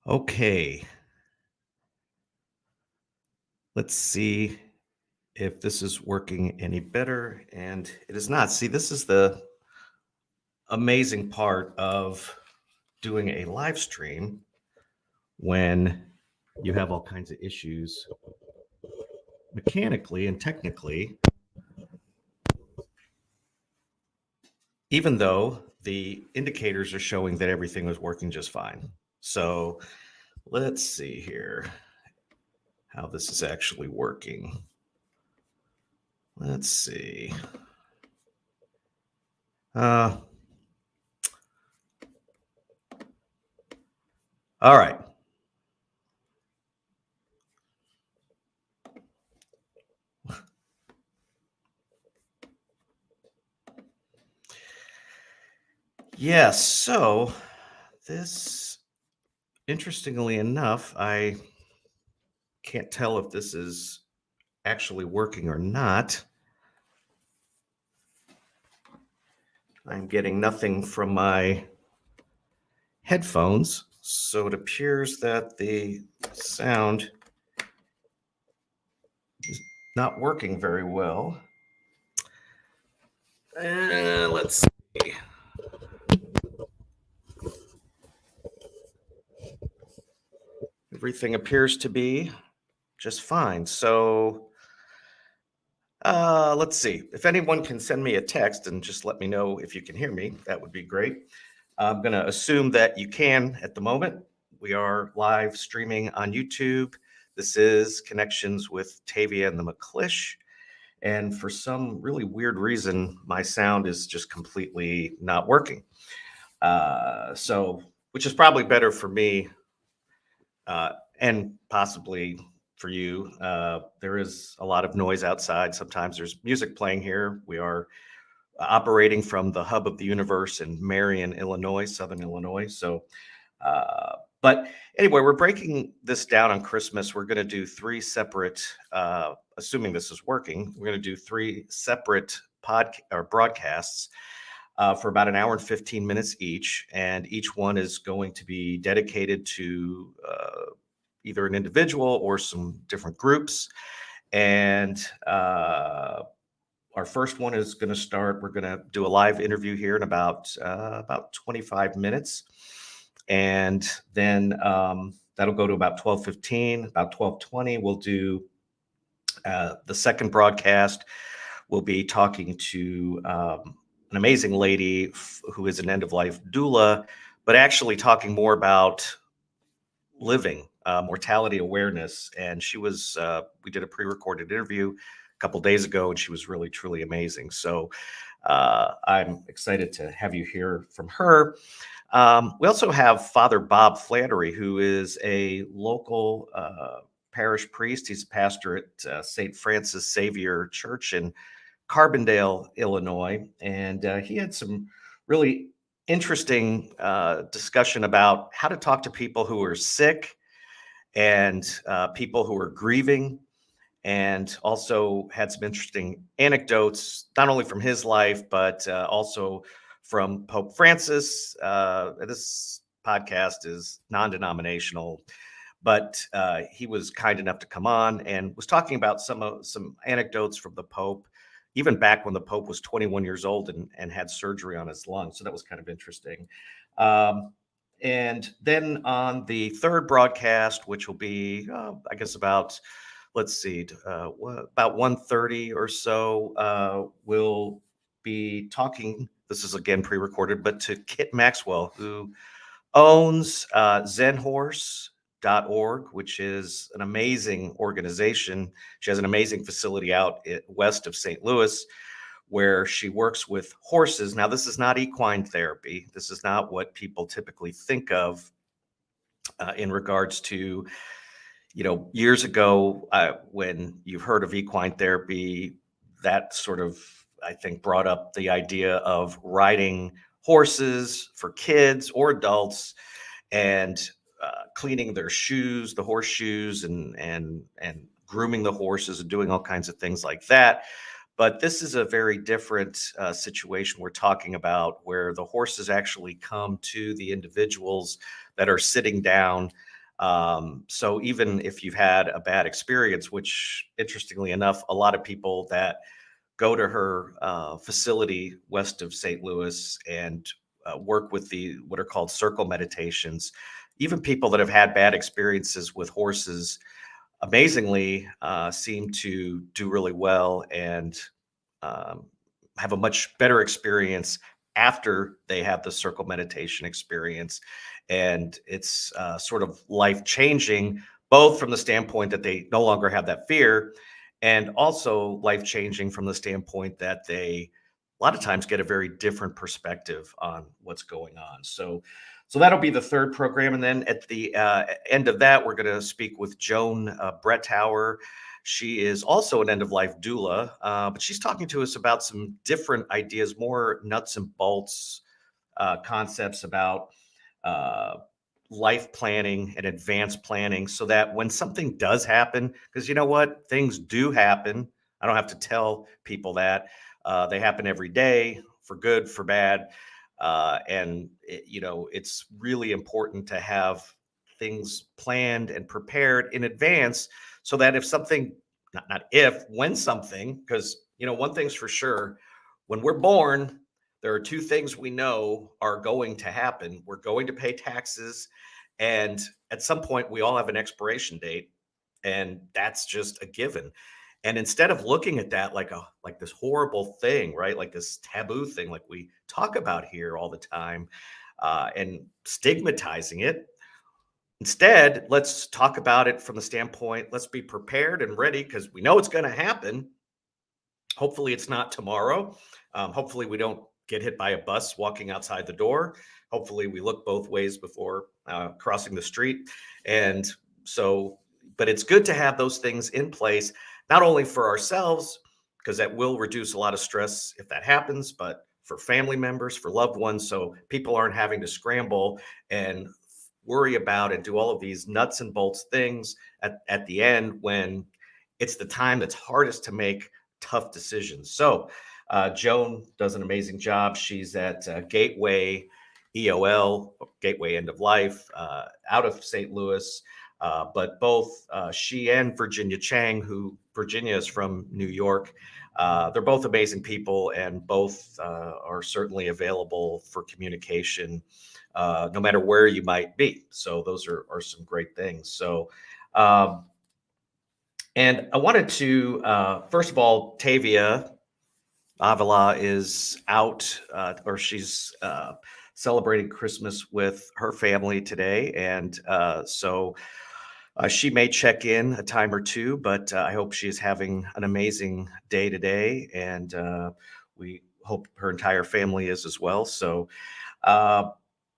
Okay, let's see if this is working any better. And it is not. See, this is the amazing part of doing a live stream when you have all kinds of issues mechanically and technically, even though the indicators are showing that everything was working just fine. So let's see here how this is actually working. Let's see. Uh, all right. Yes. So this, interestingly enough, I can't tell if this is actually working or not. I'm getting nothing from my headphones, so it appears that the sound is not working very well. Let's see. Everything appears to be just fine. So let's see. If anyone can send me a text and just let me know if you can hear me, that would be great. I'm going to assume that you can at the moment. We are live streaming on YouTube. This is Connections with Tavia and the McClish. And for some really weird reason, my sound is just completely not working. Which is probably better for me and possibly for you. There is a lot of noise outside. Sometimes there's music playing here. We are operating from the hub of the universe in Marion, Illinois, Southern Illinois. But anyway, we're breaking this down on Christmas. We're going to do three separate, assuming this is working, we're going to do three separate broadcasts for about an hour and 15 minutes each. And each one is going to be dedicated to either an individual or some different groups. And our first one is going to start. We're going to do a live interview here in about 25 minutes, and then that'll go to about 12:15. About 12:20, we'll do the second broadcast. We'll be talking to an amazing lady who is an end of life doula, but actually talking more about living, mortality awareness. And we did a pre-recorded interview a couple days ago, and she was really, truly amazing. So I'm excited to have you hear from her. We also have Father Bob Flannery, who is a local parish priest. He's a pastor at St. Francis Xavier Church in Carbondale, Illinois. And he had some really interesting discussion about how to talk to people who are sick and people who are grieving, and also had some interesting anecdotes, not only from his life, but also from Pope Francis. This podcast is non-denominational, but he was kind enough to come on and was talking about some anecdotes from the Pope, even back when the Pope was 21 years old and had surgery on his lung. So that was kind of interesting. And then on the third broadcast, which will be, I guess, about, let's see, about 1:30 or so, we'll be talking. This is again pre-recorded, but to Kit Maxwell, who owns zenhorse.org, which is an amazing organization. She has an amazing facility out west of St. Louis where she works with horses. Now, this is not equine therapy. This is not what people typically think of in regards to, years ago, when you've heard of equine therapy, that sort of, I think, brought up the idea of riding horses for kids or adults and cleaning their shoes, the horse shoes, and grooming the horses and doing all kinds of things like that. But this is a very different situation we're talking about, where the horses actually come to the individuals that are sitting down So even if you've had a bad experience, which interestingly enough, a lot of people that go to her facility west of St. Louis and work with the what are called circle meditations. Even people that have had bad experiences with horses, amazingly, seem to do really well and um, have a much better experience after they have the circle meditation experience. And it's sort of life changing, both from the standpoint that they no longer have that fear, and also life changing from the standpoint that they a lot of times get a very different perspective on what's going on. So that'll be the third program, and then at the end of that, we're going to speak with Joan Brettauer. She is also an end of life doula, but she's talking to us about some different ideas, more nuts and bolts concepts about uh, life planning and advanced planning so that when something does happen, because you know what, things do happen. I don't have to tell people that. They happen every day, for good, for bad. It's really important to have things planned and prepared in advance so that if something, not if, when something, because, one thing's for sure, when we're born, there are two things we know are going to happen. We're going to pay taxes, and at some point, we all have an expiration date, and that's just a given. And instead of looking at that like this horrible thing, right? Like this taboo thing, like we talk about here all the time, and stigmatizing it. Instead, let's talk about it from the standpoint, let's be prepared and ready because we know it's going to happen. Hopefully, it's not tomorrow. Hopefully, we don't get hit by a bus walking outside the door. Hopefully, we look both ways before crossing the street. And so, but it's good to have those things in place, not only for ourselves, because that will reduce a lot of stress if that happens, but for family members, for loved ones. So people aren't having to scramble and worry about and do all of these nuts and bolts things at the end when it's the time that's hardest to make tough decisions. So, Joan does an amazing job. She's at Gateway EOL, Gateway End of Life, out of St. Louis. But both she and Virginia Chang, who Virginia is from New York, they're both amazing people, and both are certainly available for communication, no matter where you might be. So those are some great things. So. And I wanted to, first of all, Tavia Avila is out, or she's celebrating Christmas with her family today. And she may check in a time or two, but I hope she's having an amazing day today. And we hope her entire family is as well. Uh,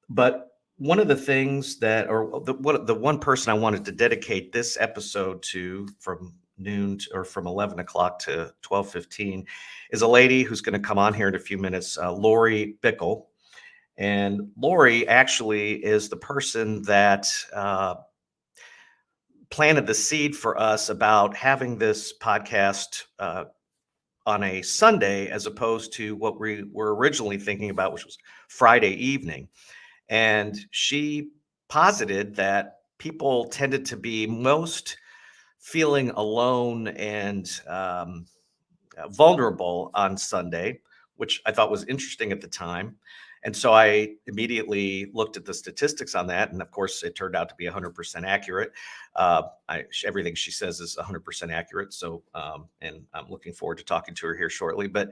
but one of the things that, or the one person I wanted to dedicate this episode to from noon or from 11 o'clock to 12:15 is a lady who's going to come on here in a few minutes, Lori Bickle. And Lori actually is the person that planted the seed for us about having this podcast on a Sunday as opposed to what we were originally thinking about, which was Friday evening. And she posited that people tended to be most feeling alone and vulnerable on Sunday, which I thought was interesting at the time. And so I immediately looked at the statistics on that. And of course, it turned out to be 100% accurate. Everything she says is 100% accurate. So, and I'm looking forward to talking to her here shortly. But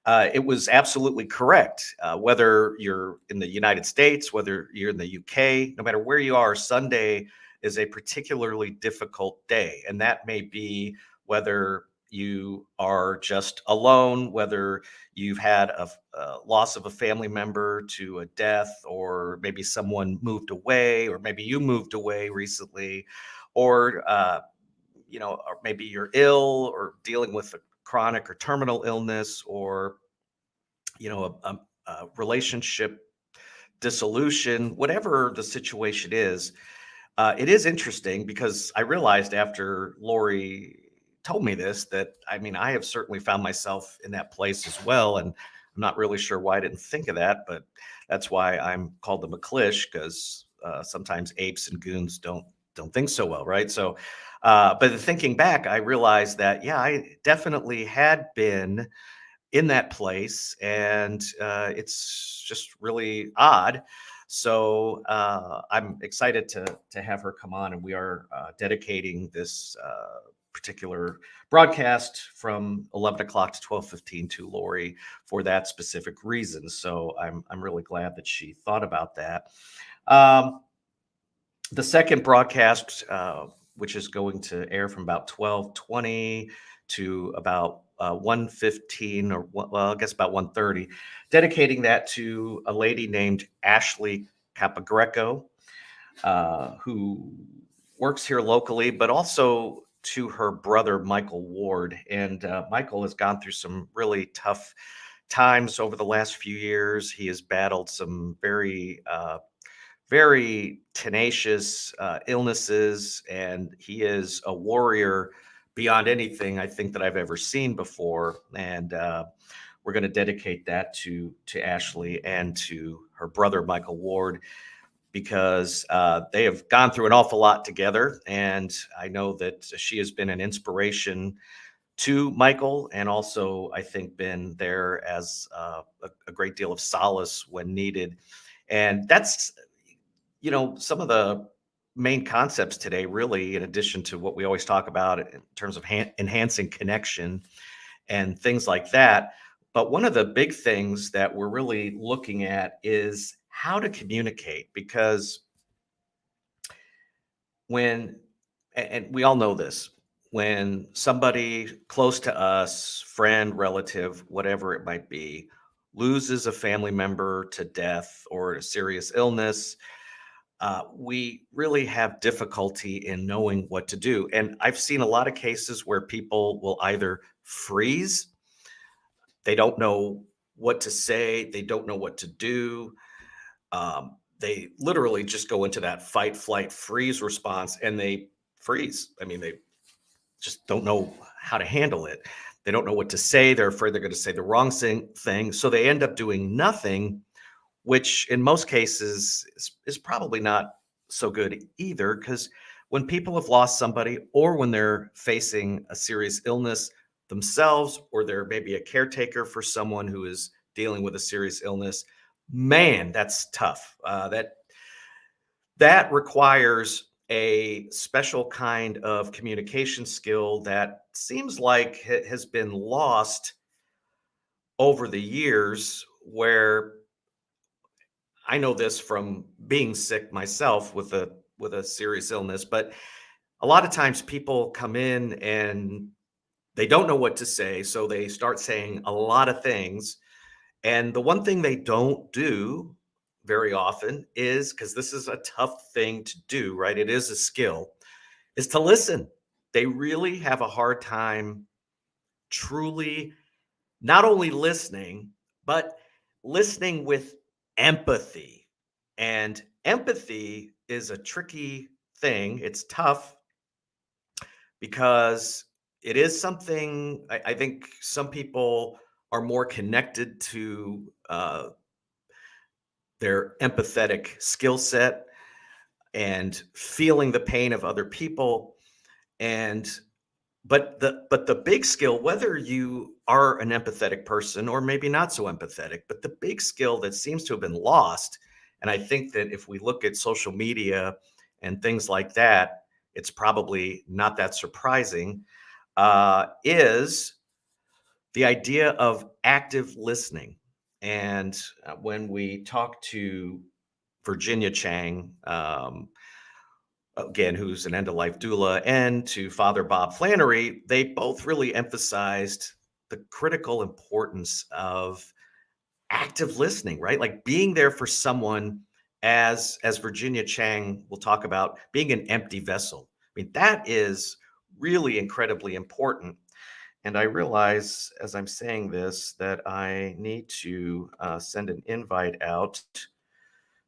it was absolutely correct. Whether you're in the United States, whether you're in the UK, no matter where you are, Sunday is a particularly difficult day. And that may be whether you are just alone, whether you've had a loss of a family member to a death, or maybe someone moved away, or maybe you moved away recently, or or maybe you're ill or dealing with a chronic or terminal illness, or a relationship dissolution, whatever the situation is. It is interesting because I realized after Lori told me this that I mean, I have certainly found myself in that place as well. And I'm not really sure why I didn't think of that, but that's why I'm called the McClish, because sometimes apes and goons don't don't think so well, right? So, but thinking back, I realized that, yeah, I definitely had been in that place, and it's just really odd. So I'm excited to have her come on, and we are dedicating this particular broadcast from 11 o'clock to 12:15 to Lori for that specific reason. So I'm really glad that she thought about that. Um, the second broadcast, which is going to air from about 12:20 to about 1:15, or well, I guess about 1:30, dedicating that to a lady named Ashley Capagreco, who works here locally, but also to her brother, Michael Ward. And Michael has gone through some really tough times over the last few years. He has battled some very tenacious illnesses, and he is a warrior beyond anything I think that I've ever seen before. And we're going to dedicate that to Ashley and to her brother Michael Ward, because they have gone through an awful lot together, and I know that she has been an inspiration to Michael, and also I think been there as a great deal of solace when needed. And that's, some of the main concepts today, really, in addition to what we always talk about in terms of enhancing connection and things like that. But one of the big things that we're really looking at is how to communicate, because when, and we all know this, when somebody close to us, friend, relative, whatever it might be, loses a family member to death or a serious illness, we really have difficulty in knowing what to do. And I've seen a lot of cases where people will either freeze, they don't know what to say, they don't know what to do. They literally just go into that fight, flight, freeze response, and they freeze. I mean, they just don't know how to handle it. They don't know what to say. They're afraid they're going to say the wrong thing. So they end up doing nothing, which in most cases is probably not so good either. Because when people have lost somebody, or when they're facing a serious illness themselves, or they're maybe a caretaker for someone who is dealing with a serious illness, man, that's tough. That requires a special kind of communication skill that seems like has been lost over the years, where I know this from being sick myself with a serious illness. But a lot of times people come in and they don't know what to say, so they start saying a lot of things. And the one thing they don't do very often is, because this is a tough thing to do, right? It is a skill, is to listen. They really have a hard time truly not only listening, but listening with empathy. And empathy is a tricky thing. It's tough because it is something I think some people are more connected to their empathetic skill set and feeling the pain of other people. And but the big skill, whether you are an empathetic person or maybe not so empathetic, but the big skill that seems to have been lost, and I think that if we look at social media and things like that, it's probably not that surprising, is the idea of active listening. And when we talk to Virginia Chang, again, who's an end of life doula, and to Father Bob Flannery, they both really emphasized the critical importance of active listening, right? Like being there for someone, as Virginia Chang will talk about, being an empty vessel. I mean, that is really incredibly important. And I realize as I'm saying this that I need to send an invite out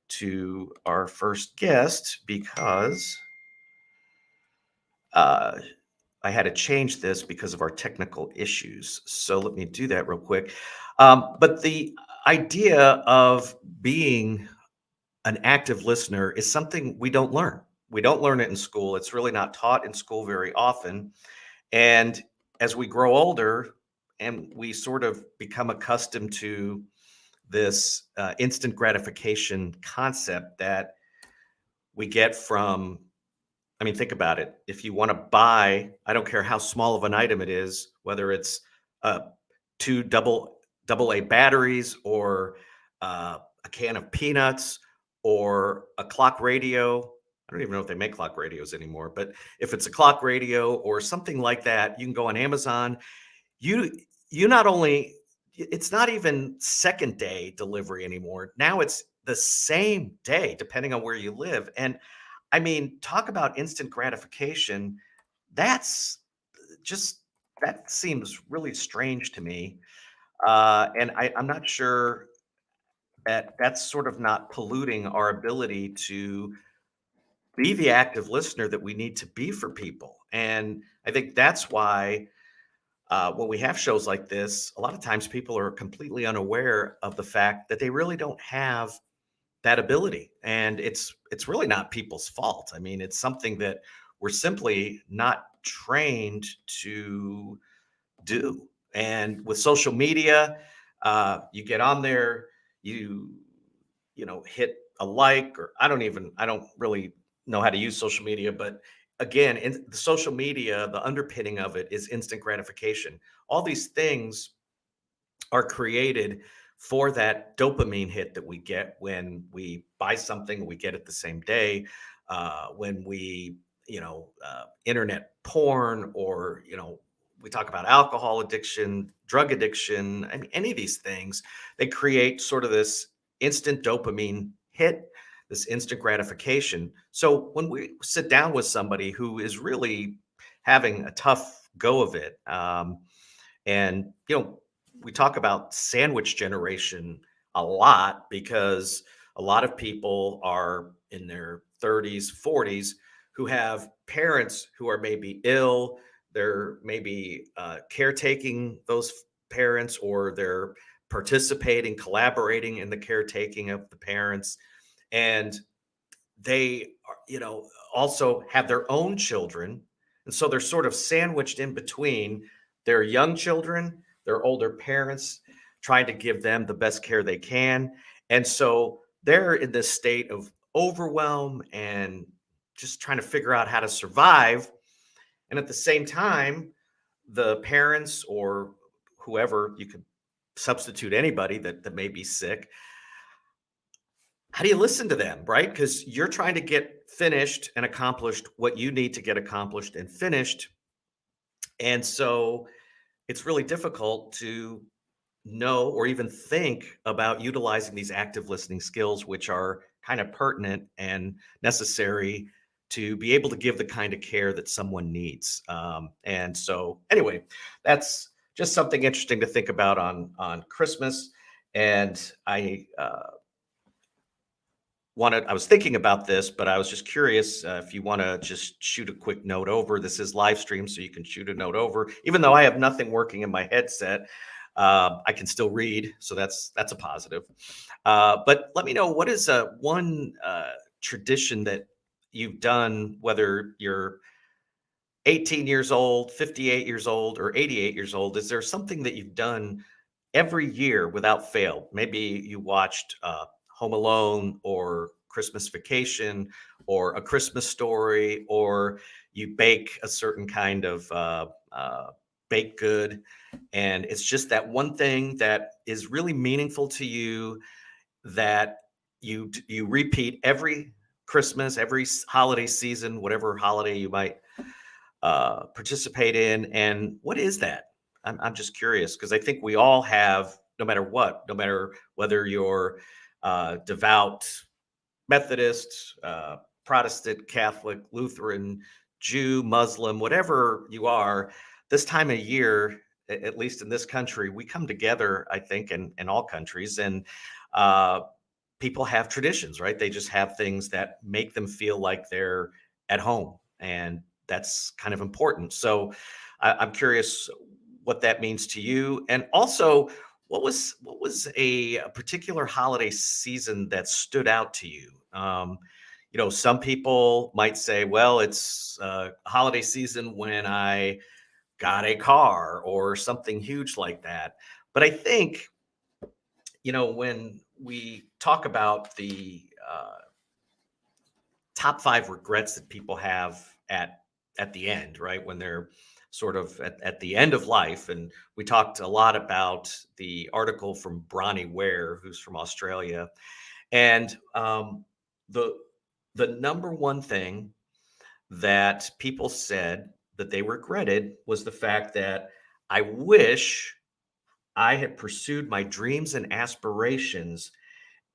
to our first guest, because uh, I had to change this because of our technical issues. So let me do that real quick. But the idea of being an active listener is something we don't learn. we don't learn it in school. It's really not taught in school very often. And as we grow older and we sort of become accustomed to this instant gratification concept that we get from, I mean, think about it. If you want to buy, I don't care how small of an item it is, whether it's uh, two double A batteries or a can of peanuts or a clock radio. I don't even know if they make clock radios anymore, but if it's a clock radio or something like that, you can go on Amazon. You you not only it's not even second day delivery anymore. Now it's the same day, depending on where you live. And I mean, talk about instant gratification. That's just that seems really strange to me. And I'm not sure that that's sort of not polluting our ability to be the active listener that we need to be for people. And I think that's why when we have shows like this, a lot of times people are completely unaware of the fact that they really don't have that ability, and it's really not people's fault. I mean, it's something that we're simply not trained to do. And with social media, you get on there, you hit a like, or I don't really know how to use social media, but again, in the social media, the underpinning of it is instant gratification. All these things are created for that dopamine hit that we get when we buy something, we get it the same day. When we, internet porn, or, we talk about alcohol addiction, drug addiction. I mean, any of these things, they create sort of this instant dopamine hit, this instant gratification. So when we sit down with somebody who is really having a tough go of it, and, we talk about sandwich generation a lot because a lot of people are in their 30s, 40s who have parents who are maybe ill. They're maybe caretaking those parents, or they're participating, collaborating in the caretaking of the parents. And they also have their own children, and so they're sort of sandwiched in between their young children, their older parents, trying to give them the best care they can. And so they're in this state of overwhelm and just trying to figure out how to survive. And at the same time, the parents, or whoever, you could substitute anybody that may be sick, how do you listen to them, right? Because you're trying to get finished and accomplished what you need to get accomplished and finished. And so it's really difficult to know or even think about utilizing these active listening skills, which are kind of pertinent and necessary to be able to give the kind of care that someone needs. And so, anyway, that's just something interesting to think about on Christmas. And I was thinking about this, but I was just curious if you want to just shoot a quick note over. This is live stream, so you can shoot a note over. Even though I have nothing working in my headset, I can still read, so that's a positive. But let me know, what is one tradition that you've done, whether you're 18 years old, 58 years old, or 88 years old. Is there something that you've done every year without fail? Maybe you watched Home Alone, or Christmas Vacation, or A Christmas Story, or you bake a certain kind of baked good. And it's just that one thing that is really meaningful to you, that you repeat every Christmas, every holiday season, whatever holiday you might participate in. And what is that? I'm just curious, because I think we all have, no matter what, no matter whether you're devout Methodist, Protestant, Catholic, Lutheran, Jew, Muslim, whatever you are, this time of year, at least in this country, we come together, I think, in all countries, and uh, people have traditions, right? They just have things that make them feel like they're at home. And that's kind of important. So I'm curious what that means to you. And also, what was a particular holiday season that stood out to you? some people might say, well, it's holiday season when I got a car or something huge like that. But I think, when we talk about the top five regrets that people have at the end, right? When they're sort of at the end of life. And we talked a lot about the article from Bronnie Ware, who's from Australia. And the the number one thing that people said that they regretted was the fact that I wish I had pursued my dreams and aspirations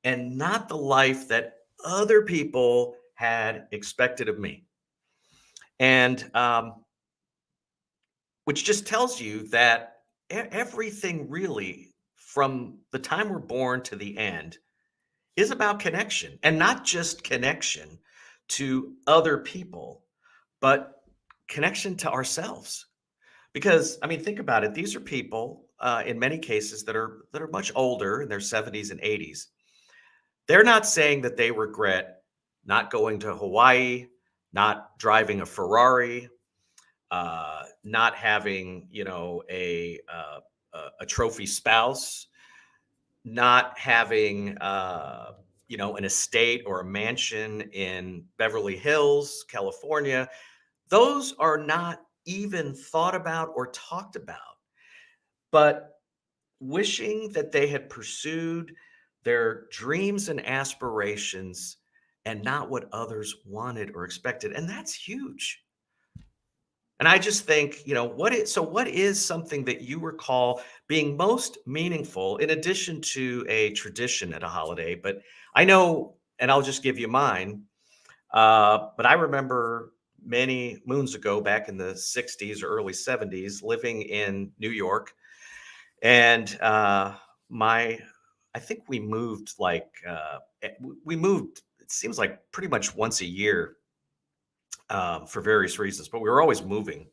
and not the life that other people had expected of me. And which just tells you that everything really, from the time we're born to the end, is about connection, and not just connection to other people, but connection to ourselves. Because I mean, think about it. These are people, in many cases, that are much older, in their 70s and 80s. They're not saying that they regret not going to Hawaii, not driving a Ferrari, not having, a trophy spouse, not having, an estate or a mansion in Beverly Hills, California. Those are not even thought about or talked about. But wishing that they had pursued their dreams and aspirations and not what others wanted or expected. And that's huge. And I just think, what is something that you recall being most meaningful in addition to a tradition at a holiday? But I know, and I'll just give you mine. But I remember many moons ago, back in the 60s or early 70s, living in New York. And my, I think we moved we moved, it seems like pretty much once a year, for various reasons, but we were always moving,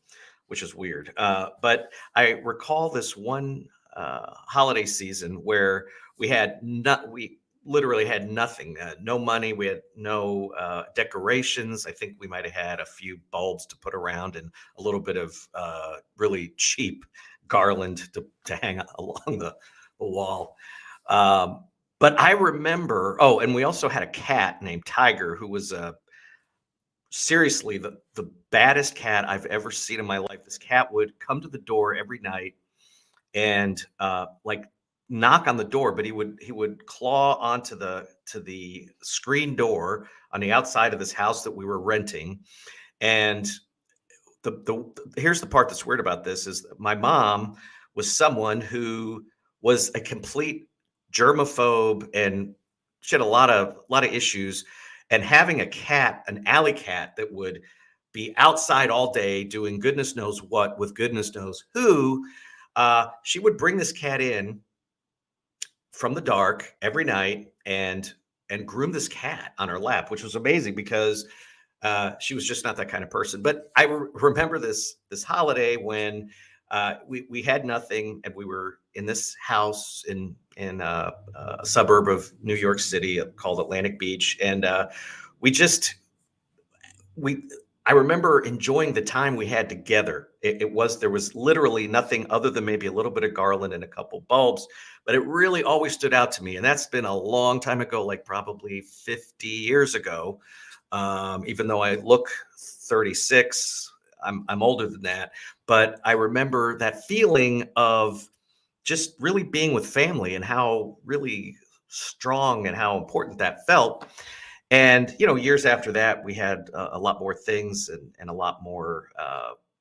which is weird. But I recall this one holiday season where we literally had nothing, no money, we had no decorations. I think we might have had a few bulbs to put around and a little bit of really cheap garland to hang along the wall. But I remember, oh, and we also had a cat named Tiger who was seriously the baddest cat I've ever seen in my life. This cat would come to the door every night and like knock on the door, but he would claw onto the screen door on the outside of this house that we were renting. And here's the part that's weird about this is my mom was someone who was a complete germaphobe, and she had a lot of issues. And having a cat, an alley cat that would be outside all day doing goodness knows what with goodness knows who, she would bring this cat in from the dark every night and groom this cat on her lap, which was amazing because she was just not that kind of person. But I remember this holiday when we had nothing, and we were in this house in a suburb of New York City called Atlantic Beach, and we just we I remember enjoying the time we had together. There was literally nothing other than maybe a little bit of garland and a couple bulbs, but it really always stood out to me. And that's been a long time ago, like probably 50 years ago. Even though I look 36, I'm older than that. But I remember that feeling of just really being with family and how really strong and how important that felt. And years after that, we had a lot more things and a lot more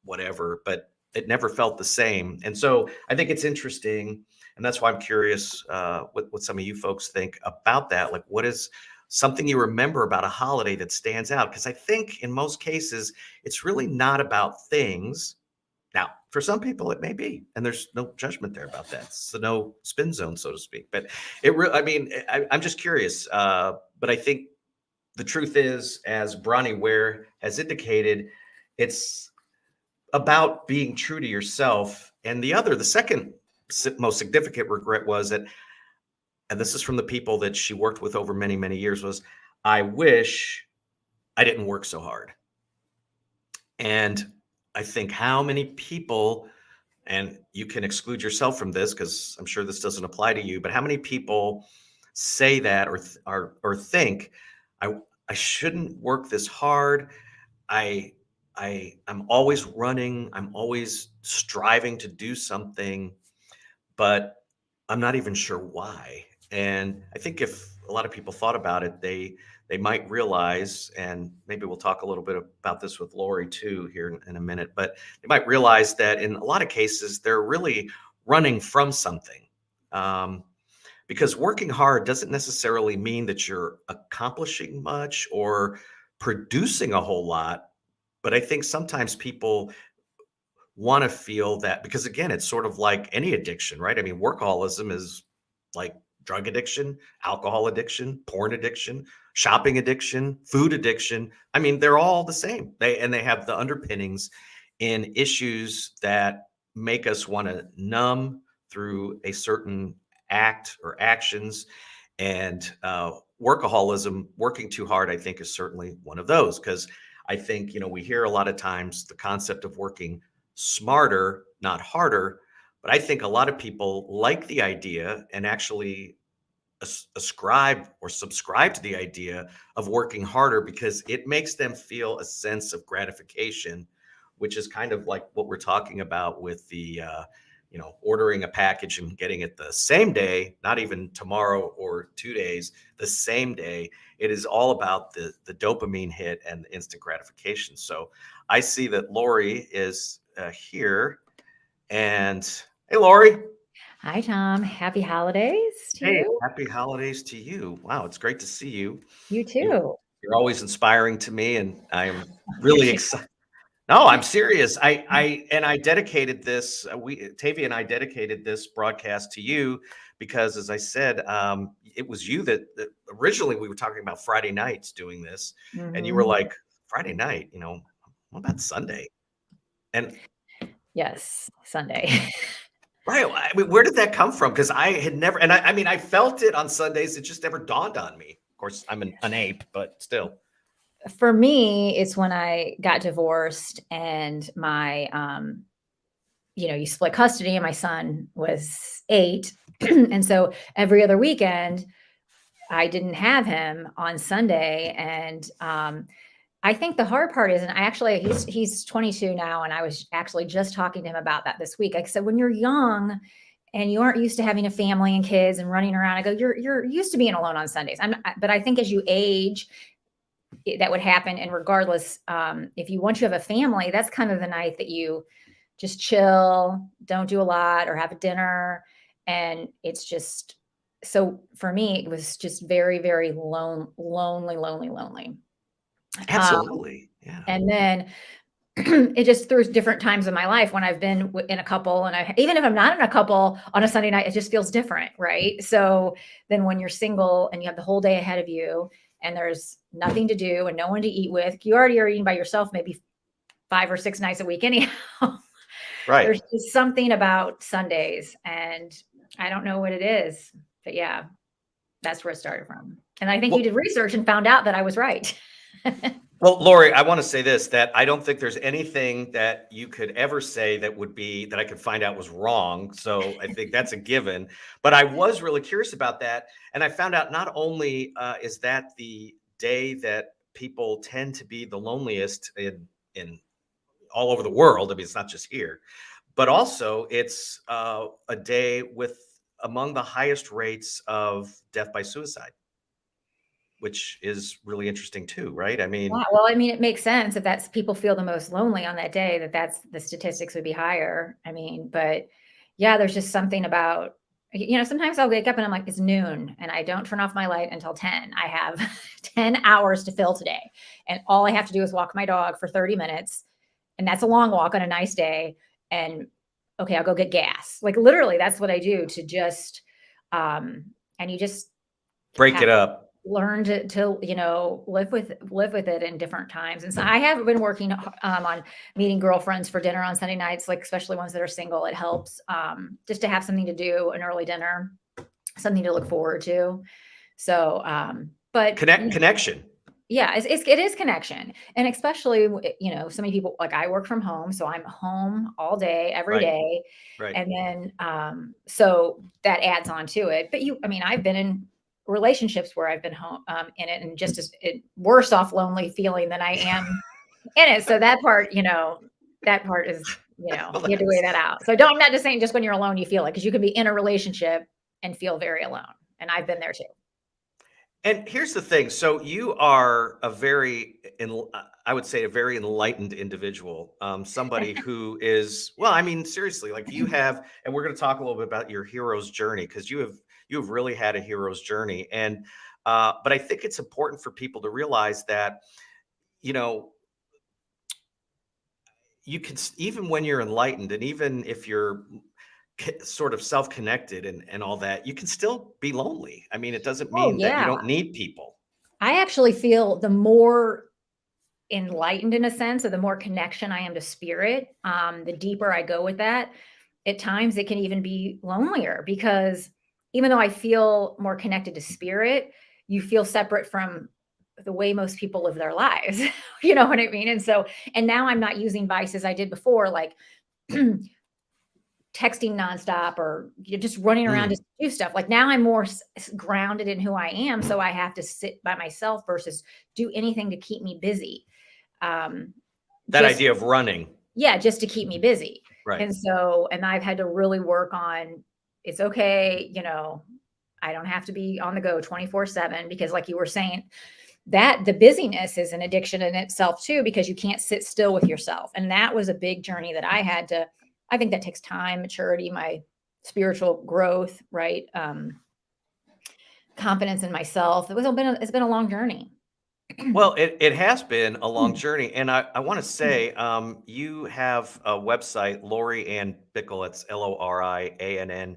whatever, but it never felt the same. And so I think it's interesting, and that's why I'm curious what some of you folks think about that. Like, what is something you remember about a holiday that stands out? Because I think in most cases, it's really not about things. Now, for some people, it may be, and there's no judgment there about that. It's the no spin zone, so to speak. But I mean, I'm just curious. But I think the truth is, as Bronnie Ware has indicated, it's about being true to yourself. And the second most significant regret was that, and this is from the people that she worked with over many, many years, was I wish I didn't work so hard. And I think how many people, and you can exclude yourself from this because I'm sure this doesn't apply to you, but how many people say that or think I I shouldn't work this hard. I I'm always running, I'm always striving to do something, but I'm not even sure why. And I think if a lot of people thought about it, they might realize, and maybe we'll talk a little bit about this with Lori too here in a minute, but they might realize that in a lot of cases they're really running from something. Um, because working hard doesn't necessarily mean that you're accomplishing much or producing a whole lot. But I think sometimes people want to feel that because again, it's sort of like any addiction, right? I mean, workaholism is like drug addiction, alcohol addiction, porn addiction, shopping addiction, food addiction. I mean, they're all the same. They have the underpinnings in issues that make us want to numb through a certain act or actions. And workaholism, working too hard, I think, is certainly one of those. Because I think, we hear a lot of times the concept of working smarter, not harder. But I think a lot of people like the idea and actually ascribe or subscribe to the idea of working harder because it makes them feel a sense of gratification, which is kind of like what we're talking about with the ordering a package and getting it the same day, not even tomorrow or 2 days, the same day. It is all about the dopamine hit and the instant gratification. So I see that Lori is here. And hey, Lori. Hi, Tom. Happy holidays to Hey, you. happy holidays to you. Wow, it's great to see you. You You too. you're always inspiring to me, and I'm really Appreciate excited. No, I'm serious. I dedicated this. We Tavia and I dedicated this broadcast to you because, as I said, it was you that originally we were talking about Friday nights doing this, and you were hmm like, Friday night, what about Sunday? And Yes, Sunday. right, I mean, where did that come from? Because I had never, and I mean, I felt it on Sundays. It just never dawned on me. Of course, I'm an ape, but still. For me, it's when I got divorced and you split custody and my son was 8. And so every other weekend, I didn't have him on Sunday. And I think the hard part is, and he's 22 now, and I was actually just talking to him about that this week. Like I said, when you're young and you aren't used to having a family and kids and running around, I go, you're used to being alone on Sundays. But I think as you age, that would happen. And regardless, if you once you have a family, that's kind of the night that you just chill, don't do a lot, or have a dinner, and it's just so for me, it was just very, very lonely. Um, Absolutely. Yeah. and then it just through different times of my life when I've been in a couple, and even if I'm not in a couple on a Sunday night, it just feels different, right? So then when you're single and you have the whole day ahead of you and there's nothing to do and no one to eat with, you already are eating by yourself maybe 5 or 6 nights a week anyhow. Right. There's just something about Sundays, and I don't know what it is, but yeah, that's where it started from. And I think you Well, did research and found out that I was right. Well, Lori, I want to say this, that I don't think there's anything that you could ever say that would be that I could find out was wrong. So I think that's a given. But I was really curious about that. And I found out not only is that the day that people tend to be the loneliest in all over the world. I mean, it's not just here, but also it's a day with among the highest rates of death by suicide, which is really interesting too, right? I mean, Yeah, well, I mean, it makes sense if that's people feel the most lonely on that day, that's the statistics would be higher. I mean, but yeah, there's just something about, sometimes I'll wake up and I'm like, it's noon and I don't turn off my light until 10. I have 10 hours to fill today. And all I have to do is walk my dog for 30 minutes. And that's a long walk on a nice day. And okay, I'll go get gas. Like literally, that's what I do to just, and you just break have it up. learned to live with it in different times. And so I have been working on meeting girlfriends for dinner on Sunday nights, like especially ones that are single. It helps just to have something to do, an early dinner, something to look forward to. So but Connection. Yeah, it is connection, and especially, so many people, like, I work from home, so I'm home all day, every Right. day, Right. and then, so that adds on to it, but I mean, I've been in relationships where I've been home, in it, and just as worse off lonely feeling than I am in it, so that part is, Well, you have to weigh that out. So I'm not just saying just when you're alone, you feel like, because you can be in a relationship and feel very alone, and I've been there too. and here's the thing. So you are a very, I would say, a very enlightened individual. Somebody who is, well, I mean, seriously, like you have, and we're going to talk a little bit about your hero's journey because you have really had a hero's journey. And but I think it's important for people to realize that you know you can even when you're enlightened, and even if you're sort of self-connected and all that, you can still be lonely. I mean, it doesn't Oh, mean that you yeah. don't need people. I actually feel the more enlightened, in a sense, or the more connection I am to spirit, the deeper I go with that. At times, it can even be lonelier because even though I feel more connected to spirit, you feel separate from the way most people live their lives. You know what I mean? And now I'm not using vices I did before, like texting nonstop, or you're just running around Mm, just to do stuff. Like now I'm more grounded in who I am. So I have to sit by myself versus do anything to keep me busy. Um, that just, idea of running, yeah, just to keep me busy. right? And I've had to really work on, it's okay. I don't have to be on the go 24/7, because like you were saying, that the busyness is an addiction in itself too, because you can't sit still with yourself. And that was a big journey that I think that takes time, maturity, my spiritual growth, right? Confidence in myself. It's been a long journey. Well, it has been a long journey, and I want to say you have a website, Lori Ann Bickle. It's LoriAnnBickel,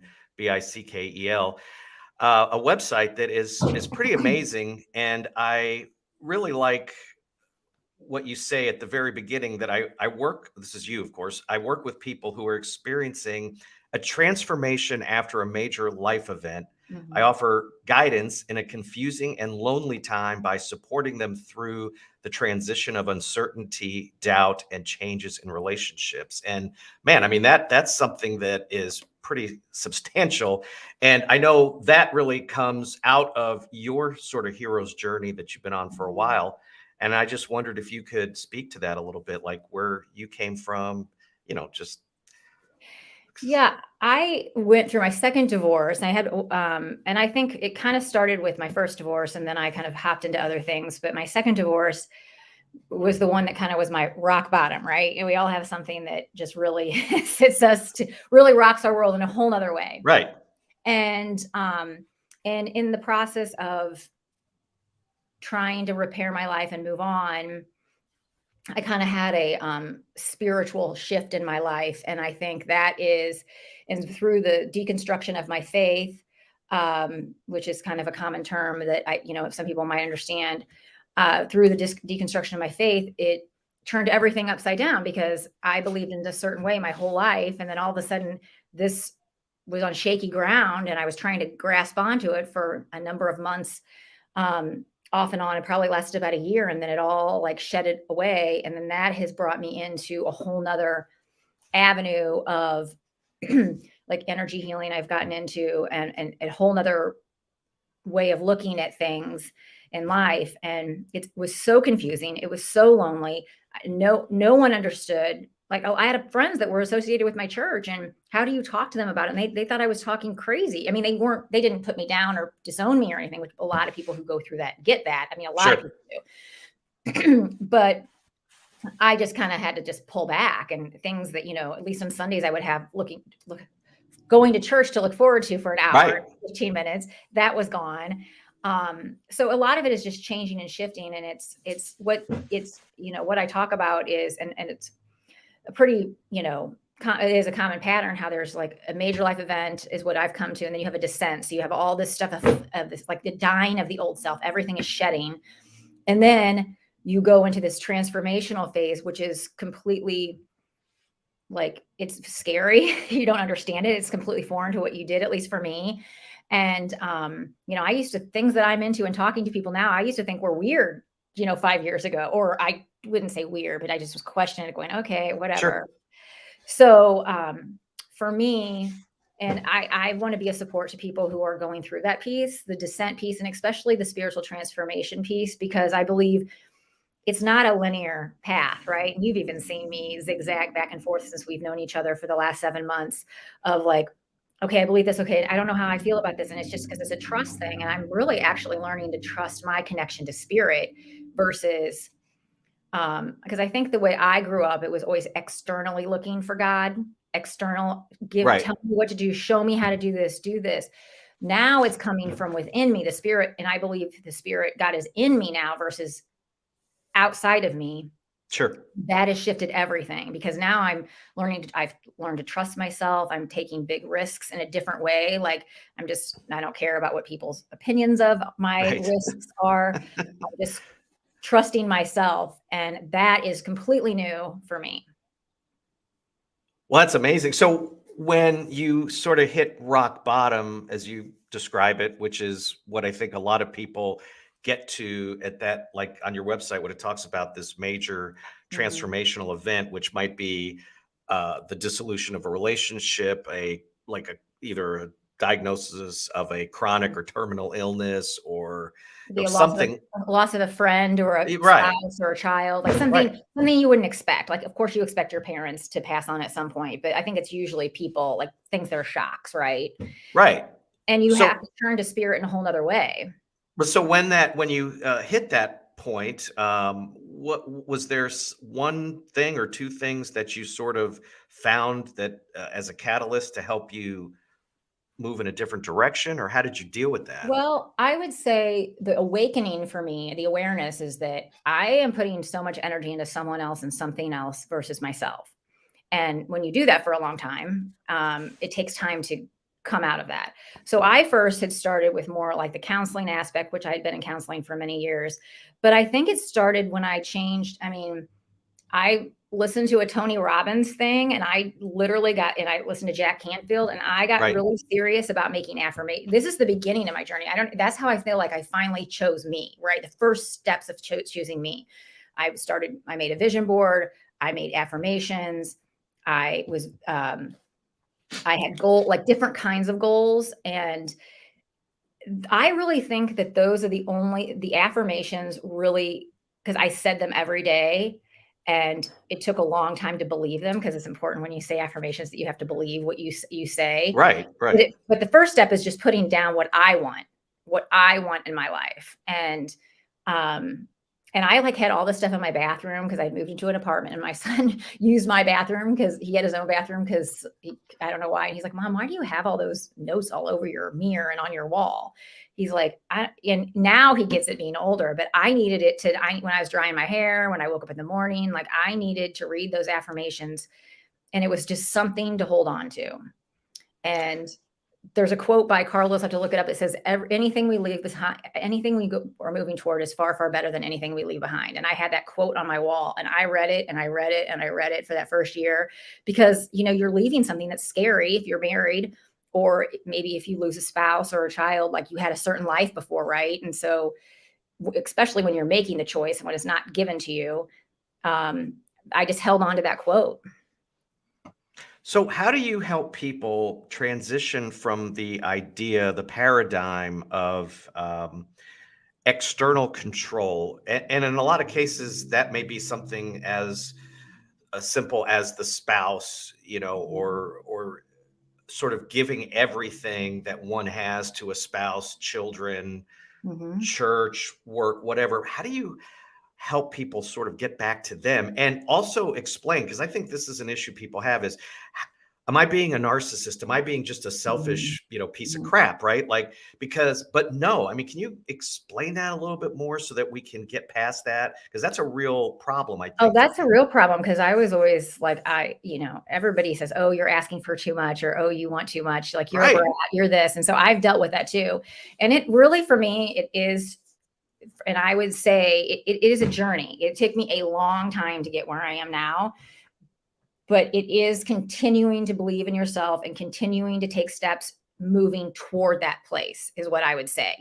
a website that is pretty amazing, and I really like what you say at the very beginning that I work, this is you, of course, I work with people who are experiencing a transformation after a major life event. I Mhm. offer guidance in a confusing and lonely time by supporting them through the transition of uncertainty, doubt, and changes in relationships. And man, I mean that's something that is pretty substantial. And I know that really comes out of your sort of hero's journey that you've been on for a Mhm. while. And I just wondered if you could speak to that a little bit, like where you came from, just Yeah, I went through my second divorce. And I think it kind of started with my first divorce, and then I kind of hopped into other things. But my second divorce was the one that kind of was my rock bottom, right? And we all have something that just really really rocks our world in a whole nother way. right. And and in the process of trying to repair my life and move on, I kind of had a spiritual shift in my life. And I think that is, and through the deconstruction of my faith, which is kind of a common term that some people might understand, through the deconstruction of my faith, it turned everything upside down because I believed in a certain way my whole life. And then all of a sudden, this was on shaky ground, and I was trying to grasp onto it for a number of months, off and on. It probably lasted about a year, and then it all like shed it away. And then that has brought me into a whole nother avenue of like energy healing I've gotten into, and a whole nother way of looking at things in life. And it was so confusing. It was so lonely. No one understood. Like, oh, I had friends that were associated with my church, and how do you talk to them about it? And they thought I was talking crazy. I mean, they didn't put me down or disown me or anything, which a lot of people who go through that get that. I mean, a lot of Sure. people do. But I just kind of had to just pull back, and things that, at least on Sundays I would have going to church to look forward to for an hour, Right. 15 minutes, that was gone. So a lot of it is just changing and shifting. And what I talk about is, and it's a pretty, it is a common pattern, how there's like a major life event is what I've come to. And then you have a descent. So you have all this stuff of this, like the dying of the old self, everything is shedding. And then you go into this transformational phase, which is completely, like, it's scary. You don't understand it. It's completely foreign to what you did, at least for me. And I used to, things that I'm into and talking to people now, I used to think were weird 5 years ago, or I wouldn't say weird, but I just was questioning it, going, okay, whatever. Sure. So for me, and I want to be a support to people who are going through that piece, the descent piece, and especially the spiritual transformation piece, because I believe it's not a linear path, right? And you've even seen me zigzag back and forth since we've known each other for the last 7 months of like, okay, I believe this. Okay, I don't know how I feel about this. And it's just because it's a trust thing. And I'm really actually learning to trust my connection to spirit versus, because I think the way I grew up, it was always externally looking for God, external, Right. tell me what to do, show me how to do this, do this. Now it's coming from within me, the spirit. And I believe the spirit, God, is in me now versus outside of me. Sure. That has shifted everything, because now I've learned to trust myself. I'm taking big risks in a different way. Like I don't care about what people's opinions of my Right. risks are. I'm just trusting myself. And that is completely new for me. Well, that's amazing. So when you sort of hit rock bottom, as you describe it, which is what I think a lot of people get to at that, like on your website, when it talks about this major Mhm. transformational event, which might be the dissolution of a relationship, either a diagnosis of a chronic or terminal illness, or The something. loss of a friend or a Right, spouse or a child, like right, something you wouldn't expect. Like, of course, you expect your parents to pass on at some point, but I think it's usually people like things that are shocks, right? right. And you have So to turn to spirit in a whole nother way. But so when you hit that point, what was there one thing or two things that you sort of found that as a catalyst to help you move in a different direction, or how did you deal with that? Well, I would say the awakening for me, the awareness is that I am putting so much energy into someone else and something else versus myself. And when you do that for a long time, it takes time to come out of that. So I first had started with more like the counseling aspect, which I had been in counseling for many years. But I think it started when I changed. I mean, I listened to a Tony Robbins thing, and I listened to Jack Canfield, and I got Right. really serious about making affirmation. This is the beginning of my journey. That's how I feel like I finally chose me, right? The first steps of choosing me. I made a vision board. I made affirmations. I had like different kinds of goals. And I really think that those are the affirmations really, because I said them every day, and it took a long time to believe them, because it's important when you say affirmations that you have to believe what you say. Right, But, right. but the first step is just putting down what I want in my life. Um, and I like had all this stuff in my bathroom because I moved into an apartment, and my son used my bathroom because he had his own bathroom because I don't know why. And he's like, Mom, why do you have all those notes all over your mirror and on your wall? He's like, and now he gets it being older, but I needed it when I was drying my hair, when I woke up in the morning, like I needed to read those affirmations, and it was just something to hold on to. And there's a quote by Carlos, I have to look it up. It says, anything we leave behind, anything we are moving toward is far, far better than anything we leave behind. And I had that quote on my wall, and I read it and I read it and I read it for that first year, because, you're leaving something that's scary if you're married, or maybe if you lose a spouse or a child, like you had a certain life before, right? And so, especially when you're making the choice and when it's not given to you, um, I just held on to that quote. So how do you help people transition from the paradigm of external control? And in a lot of cases, that may be something as simple as the spouse, or sort of giving everything that one has to a spouse, children, Mm-hmm. church, work, whatever. How do you help people sort of get back to them and also explain? Because I think this is an issue people have is, am I being a narcissist? Am I being just a Mm-hmm. selfish, piece of crap, right? Like, but no, I mean, can you explain that a little bit more so that we can get past that? Because that's a real problem, I Oh, think, for that's a people. real problem, because I was always like, everybody says, "Oh, you're asking for too much," or, "Oh, you want too much," like, "You're a brat, Right. you're this." And so I've dealt with that too. And it really, for me, it is, and I would say it is a journey. It took me a long time to get where I am now, but it is continuing to believe in yourself and continuing to take steps moving toward that place, is what I would say.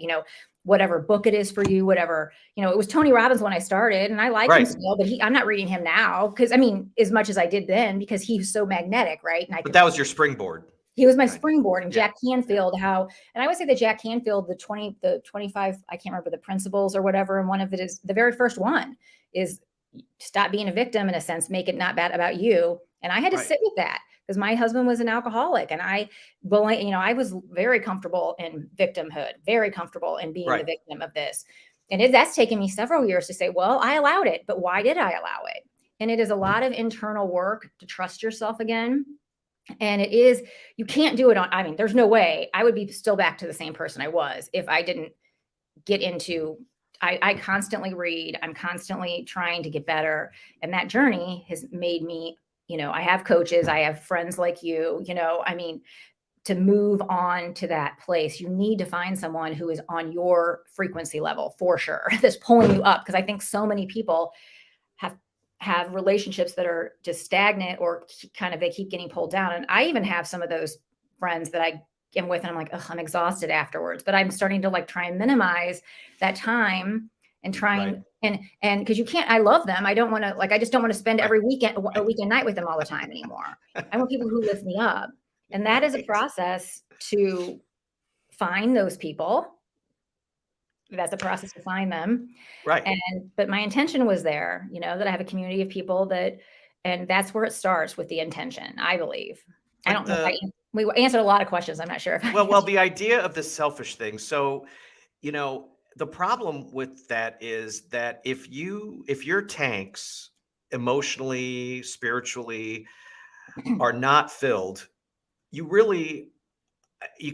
whatever book it is for you, whatever, it was Tony Robbins when I started, and I like him Right. still, but I'm not reading him now because, I mean, as much as I did then, because he was so magnetic, right? And But that was your springboard. he was my Kind of. springboard. And Yeah. Jack Canfield, and I would say that Jack Canfield, the 25, I can't remember the principles or whatever. And one of it is, the very first one is, stop being a victim, in a sense, make it not bad about you. And I had to Right. sit with that because my husband was an alcoholic, and I was very comfortable in victimhood, very comfortable in being the Right. victim of this. And that's taken me several years to say, well, I allowed it, but why did I allow it? And it is a lot of internal work to trust yourself again. And you can't do it I mean, there's no way I would be still back to the same person I was if I didn't get into, I constantly read, I'm constantly trying to get better. And that journey has made me, I have coaches, I have friends like you, I mean, to move on to that place, you need to find someone who is on your frequency level for sure, that's pulling you up. Because I think so many people have relationships that are just stagnant, or they keep getting pulled down. And I even have some of those friends that I am with, and I'm like, oh, I'm exhausted afterwards. But I'm starting to try and minimize that time and trying, and because you can't, I love them. I don't want to, I just don't want to spend every weekend, a weekend night with them all the time anymore. I want people who lift me up. And that is a process to find those people. That's a process to find them. Right. But my intention was there, that I have a community of people and that's where it starts, with the intention, I believe. I don't know if we answered a lot of questions. I'm not sure if well, the idea of the selfish thing. So, the problem with that is that if your tanks emotionally, spiritually are not filled, you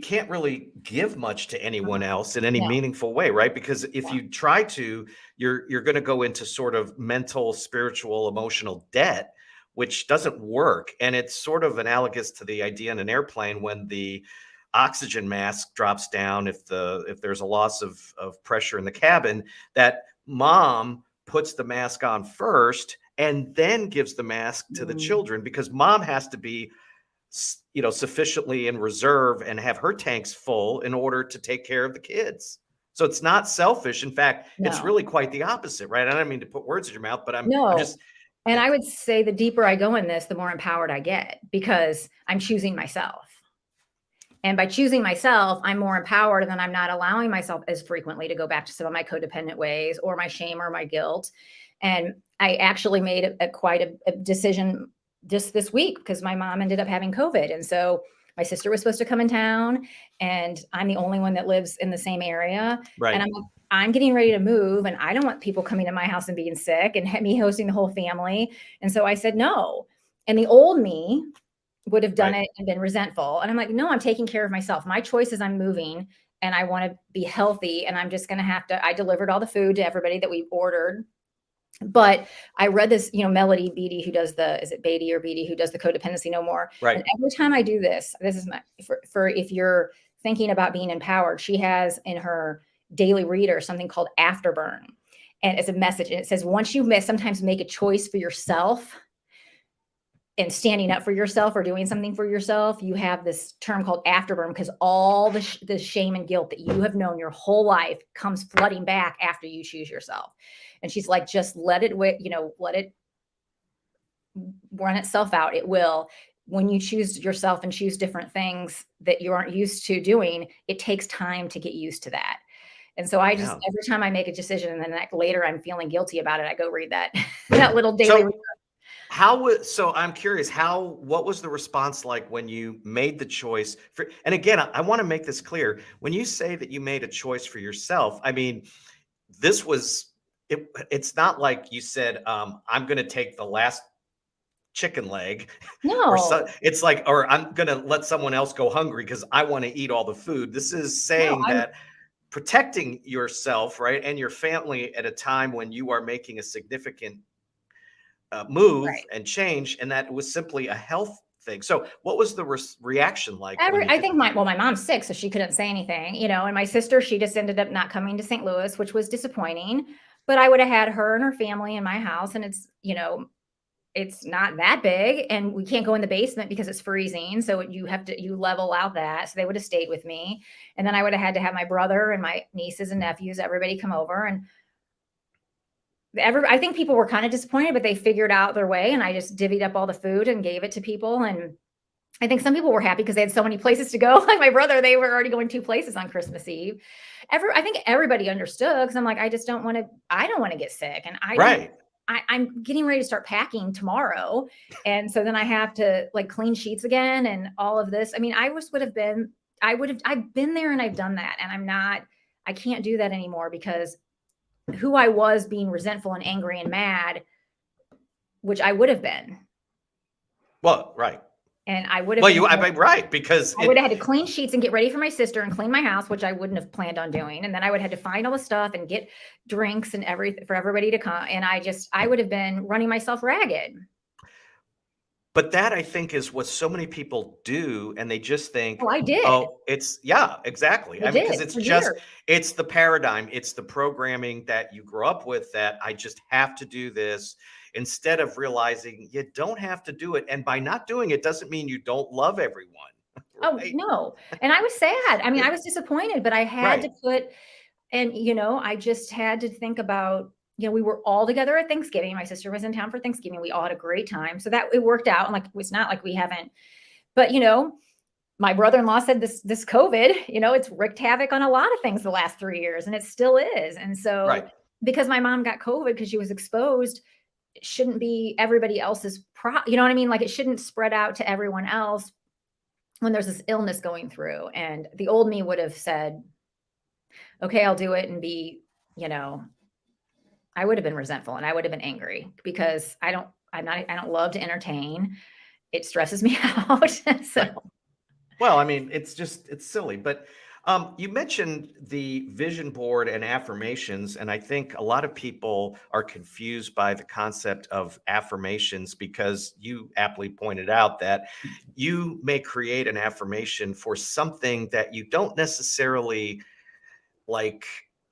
can't really give much to anyone else in any meaningful way, right? Because if you try to, you're going to go into sort of mental, spiritual, emotional debt, which doesn't work. And it's sort of analogous to the idea in an airplane when the oxygen mask drops down, if there's a loss of pressure in the cabin, that mom puts the mask on first and then gives the mask to the children, because mom has to be sufficiently in reserve and have her tanks full in order to take care of the kids. So it's not selfish. In fact, it's really quite the opposite, right? I don't mean to put words in your mouth, but I'm just. And I would say the deeper I go in this, the more empowered I get, because I'm choosing myself. And by choosing myself, I'm more empowered, and then I'm not allowing myself as frequently to go back to some of my codependent ways or my shame or my guilt. And I actually made quite a decision just this week, because my mom ended up having COVID. And so my sister was supposed to come in town, and I'm the only one that lives in the same area. Right. And I'm getting ready to move, and I don't want people coming to my house and being sick and me hosting the whole family. And so I said no. And the old me would have done it and been resentful. And I'm like, no, I'm taking care of myself. My choice is I'm moving, and I want to be healthy. And I'm just going to I delivered all the food to everybody that we ordered. But I read this, Melody Beatty, who does is it Beatty or Beatty, who does the Codependency No More. Right. And every time I do this is for if you're thinking about being empowered, she has in her daily reader something called Afterburn. And it's a message. And it says, once you sometimes make a choice for yourself and standing up for yourself or doing something for yourself, you have this term called afterburn, because all the shame and guilt that you have known your whole life comes flooding back after you choose yourself. And she's like, just let it run itself out. It will. When you choose yourself and choose different things that you aren't used to doing, it takes time to get used to that. And so I just, every time I make a decision and then later I'm feeling guilty about it, I go read that little daily reader. So I'm curious, what was the response like when you made the choice and again, I want to make this clear. When you say that you made a choice for yourself, I mean, it's not like you said, I'm going to take the last chicken leg. No. It's like, or I'm going to let someone else go hungry because I want to eat all the food. This is saying that protecting yourself, right, and your family at a time when you are making a significant move and change, and that was simply a health thing. So what was the reaction like? I think my mom's sick, so she couldn't say anything, and my sister, she just ended up not coming to St. Louis, which was disappointing, but I would have had her and her family in my house. And it's, it's not that big, and we can't go in the basement because it's freezing. So you level out that. So they would have stayed with me. And then I would have had to have my brother and my nieces and nephews, everybody come over. And I think people were kind of disappointed, but they figured out their way. And I just divvied up all the food and gave it to people. And I think some people were happy because they had so many places to go. Like my brother, they were already going 2 places on Christmas Eve. I think everybody understood, because I'm like, I don't want to get sick. And Right. I'm getting ready to start packing tomorrow. And so then I have to like clean sheets again and all of this. I mean, I've been there and I've done that. And I can't do that anymore, because who I was being resentful and angry and mad, which I would have been. Well, right. And I would have, right. Because I would have had to clean sheets and get ready for my sister and clean my house, which I wouldn't have planned on doing. And then I would have had to find all the stuff and get drinks and everything for everybody to come. And I would have been running myself ragged. But that, I think, is what so many people do, and they just think, Oh, I did. "Oh, yeah, exactly." I mean, because it's the paradigm, it's the programming that you grew up with, that I just have to do this, instead of realizing you don't have to do it, and by not doing it doesn't mean you don't love everyone, Oh, right? no. And I was sad. I mean, I was disappointed, but I had to Right. I just had to think about, we were all together at Thanksgiving. My sister was in town for Thanksgiving. We all had a great time. So that it worked out. And like, it's not like we haven't, but my brother-in-law said this COVID, it's wreaked havoc on a lot of things the last 3 years, and it still is. And so Right. because my mom got COVID because she was exposed, it shouldn't be everybody else's you know what I mean? Like, it shouldn't spread out to everyone else when there's this illness going through. And the old me would have said, okay, I'll do it, and I would have been resentful and I would have been angry, because I don't love to entertain. It stresses me out. So Right. Well, I mean, it's silly. But you mentioned the vision board and affirmations, and I think a lot of people are confused by the concept of affirmations, because you aptly pointed out that you may create an affirmation for something that you don't necessarily, like,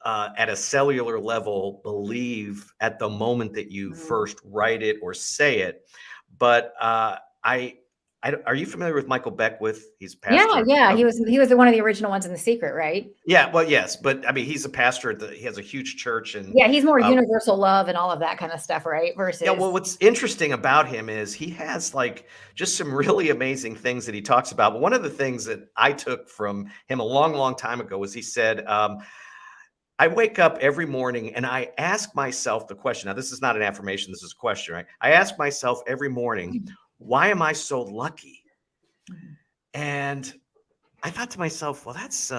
at a cellular level, believe at the moment that you first write it or say it. But are you familiar with Michael Beckwith? He's pastor yeah. of. He was one of the original ones in The Secret, right? Yeah, well, yes, but I mean, he's a pastor he has a huge church, and Yeah, he's more universal love and all of that kind of stuff, right? yeah. Versus Well, what's interesting about him is he has, like, just some really amazing things that he talks about. But one of the things that I took from him a long, long time ago was, he said, I wake up every morning and I ask myself the question. Now, this is not an affirmation, this is a question, right? I ask myself every morning, why am I so lucky? And I thought to myself, well, that's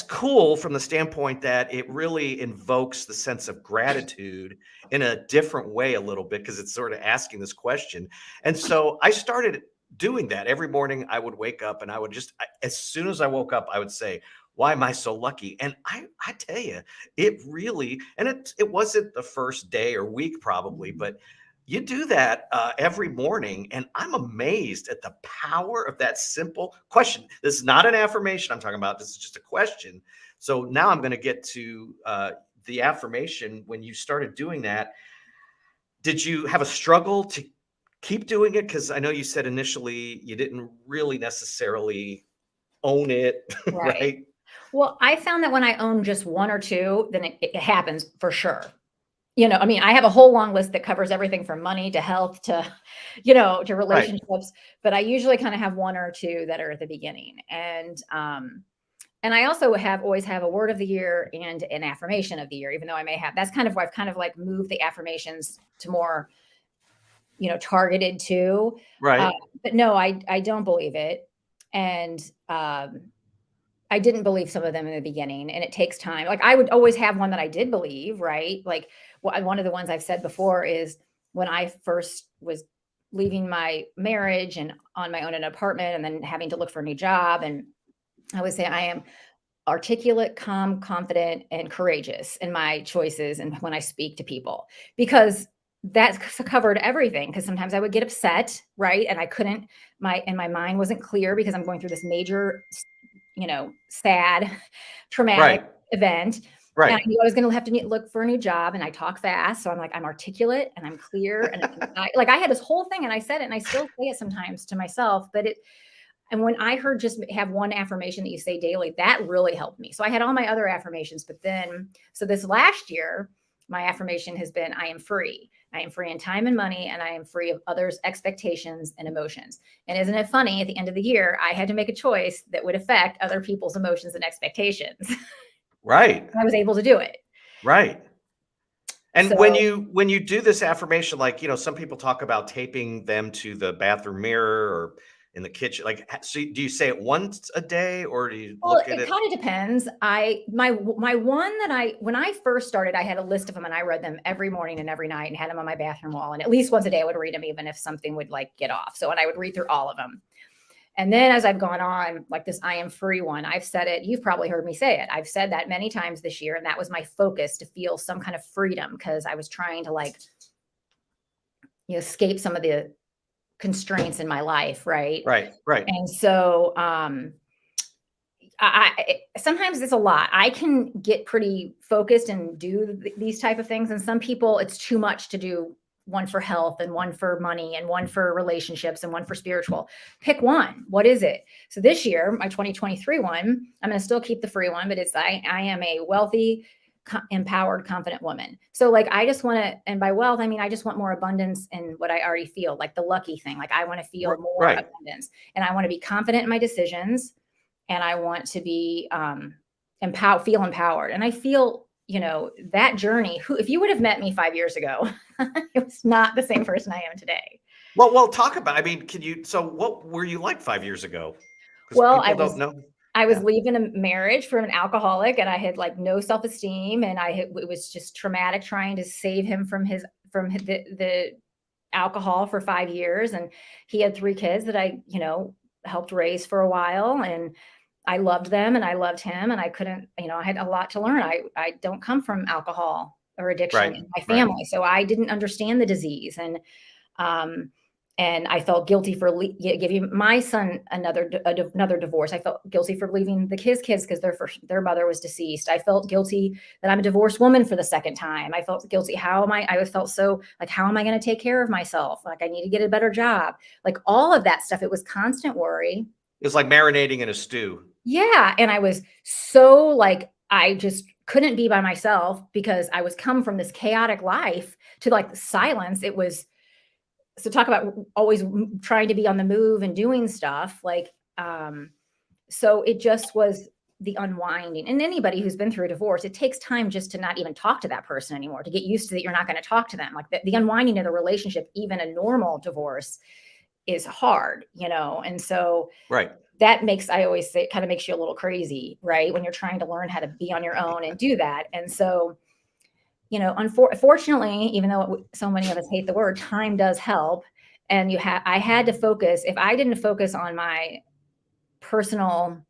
cool from the standpoint that it really invokes the sense of gratitude in a different way a little bit, because it's sort of asking this question. And so I started doing that. Every morning I would wake up and I would as soon as I woke up, I would say, why am I so lucky? And I tell you, it really, and it wasn't the first day or week probably, but you do that every morning, and I'm amazed at the power of that simple question. This is not an affirmation I'm talking about. This is just a question. So now I'm going to get to the affirmation. When you started doing that, did you have a struggle to keep doing it? Because I know you said initially you didn't really necessarily own it, right. right? Well, I found that when I own just one or two, then it happens for sure. I mean, I have a whole long list that covers everything from money to health to, to relationships, but I usually kind of have one or two that are at the beginning. And I also always have a word of the year and an affirmation of the year, even though that's kind of why I've kind of like moved the affirmations to more, targeted to, Right. but no, I don't believe it. And, I didn't believe some of them in the beginning, and it takes time. Like, I would always have one that I did believe, right? Like, one of the ones I've said before is when I first was leaving my marriage and on my own in an apartment and then having to look for a new job. And I would say I am articulate, calm, confident, and courageous in my choices and when I speak to people, because that covered everything. Because sometimes I would get upset, right? And I couldn't, my mind wasn't clear because I'm going through this major, sad, traumatic Right. event. And Right. I knew I was gonna have to look for a new job, and I talk fast, so I'm like, I'm articulate and I'm clear, and I had this whole thing, and I said it, and I still say it sometimes to myself, but and when I heard just have one affirmation that you say daily, that really helped me. So I had all my other affirmations, but then, so this last year, my affirmation has been, I am free. I am free in time and money, and I am free of others' expectations and emotions. And isn't it funny? At the end of the year, I had to make a choice that would affect other people's emotions and expectations. Right. I was able to do it. Right. And So, when you do this affirmation, like, some people talk about taping them to the bathroom mirror or in the kitchen. Like, so do you say it once a day or do you well, look at it it? kind of depends. My one that when I first started, I had a list of them and I read them every morning and every night and had them on my bathroom wall. And at least once a day, I would read them, even if something would like get off. So, and I would read through all of them. And then as I've gone on, like this I am free one, I've said it. You've probably heard me say it. I've said that many times this year. And that was my focus, to feel some kind of freedom, because I was trying to like, escape some of the constraints in my life. Right. Right. Right. And so, sometimes it's a lot. I can get pretty focused and do these type of things, and some people it's too much to do one for health and one for money and one for relationships and one for spiritual. Pick one. What is it? So this year, my 2023 one, I'm going to still keep the free one, but it's I am a wealthy, empowered, confident woman. So like I just want to, and by wealth I mean I just want more abundance in what I already feel, like the lucky thing. Like I want to feel more Right. abundance, and I want to be confident in my decisions, and I want to be feel empowered. And I feel, that journey, if you would have met me 5 years ago, it was not the same person I am today. Well, talk about, I mean, so what were you like 5 years ago? Because Well, people don't know. I was Yeah. leaving a marriage from an alcoholic, and I had like no self-esteem, and it was just traumatic trying to save him from the alcohol for 5 years. And he had 3 kids that I, helped raise for a while, and I loved them and I loved him, and I couldn't, I had a lot to learn. I don't come from alcohol or addiction Right. in my Right. family, so I didn't understand the disease. Um, and I felt guilty for giving my son another divorce. I felt guilty for leaving his kids because their mother was deceased. I felt guilty that I'm a divorced woman for the second time. I felt guilty. I felt so like, how am I going to take care of myself? Like I need to get a better job. Like all of that stuff. It was constant worry. It's like marinating in a stew. Yeah, and I was so like, I just couldn't be by myself because I was come from this chaotic life to like silence. It was, so talk about always trying to be on the move and doing stuff like, so it just was the unwinding. And anybody who's been through a divorce, it takes time just to not even talk to that person anymore, to get used to that you're not going to talk to them. Like the unwinding of the relationship, even a normal divorce, is hard, and so Right. that I always say, it kind of makes you a little crazy, right? When you're trying to learn how to be on your own and do that. And so, unfortunately, even though so many of us hate the word, time does help. And I had to focus. If I didn't focus on personal,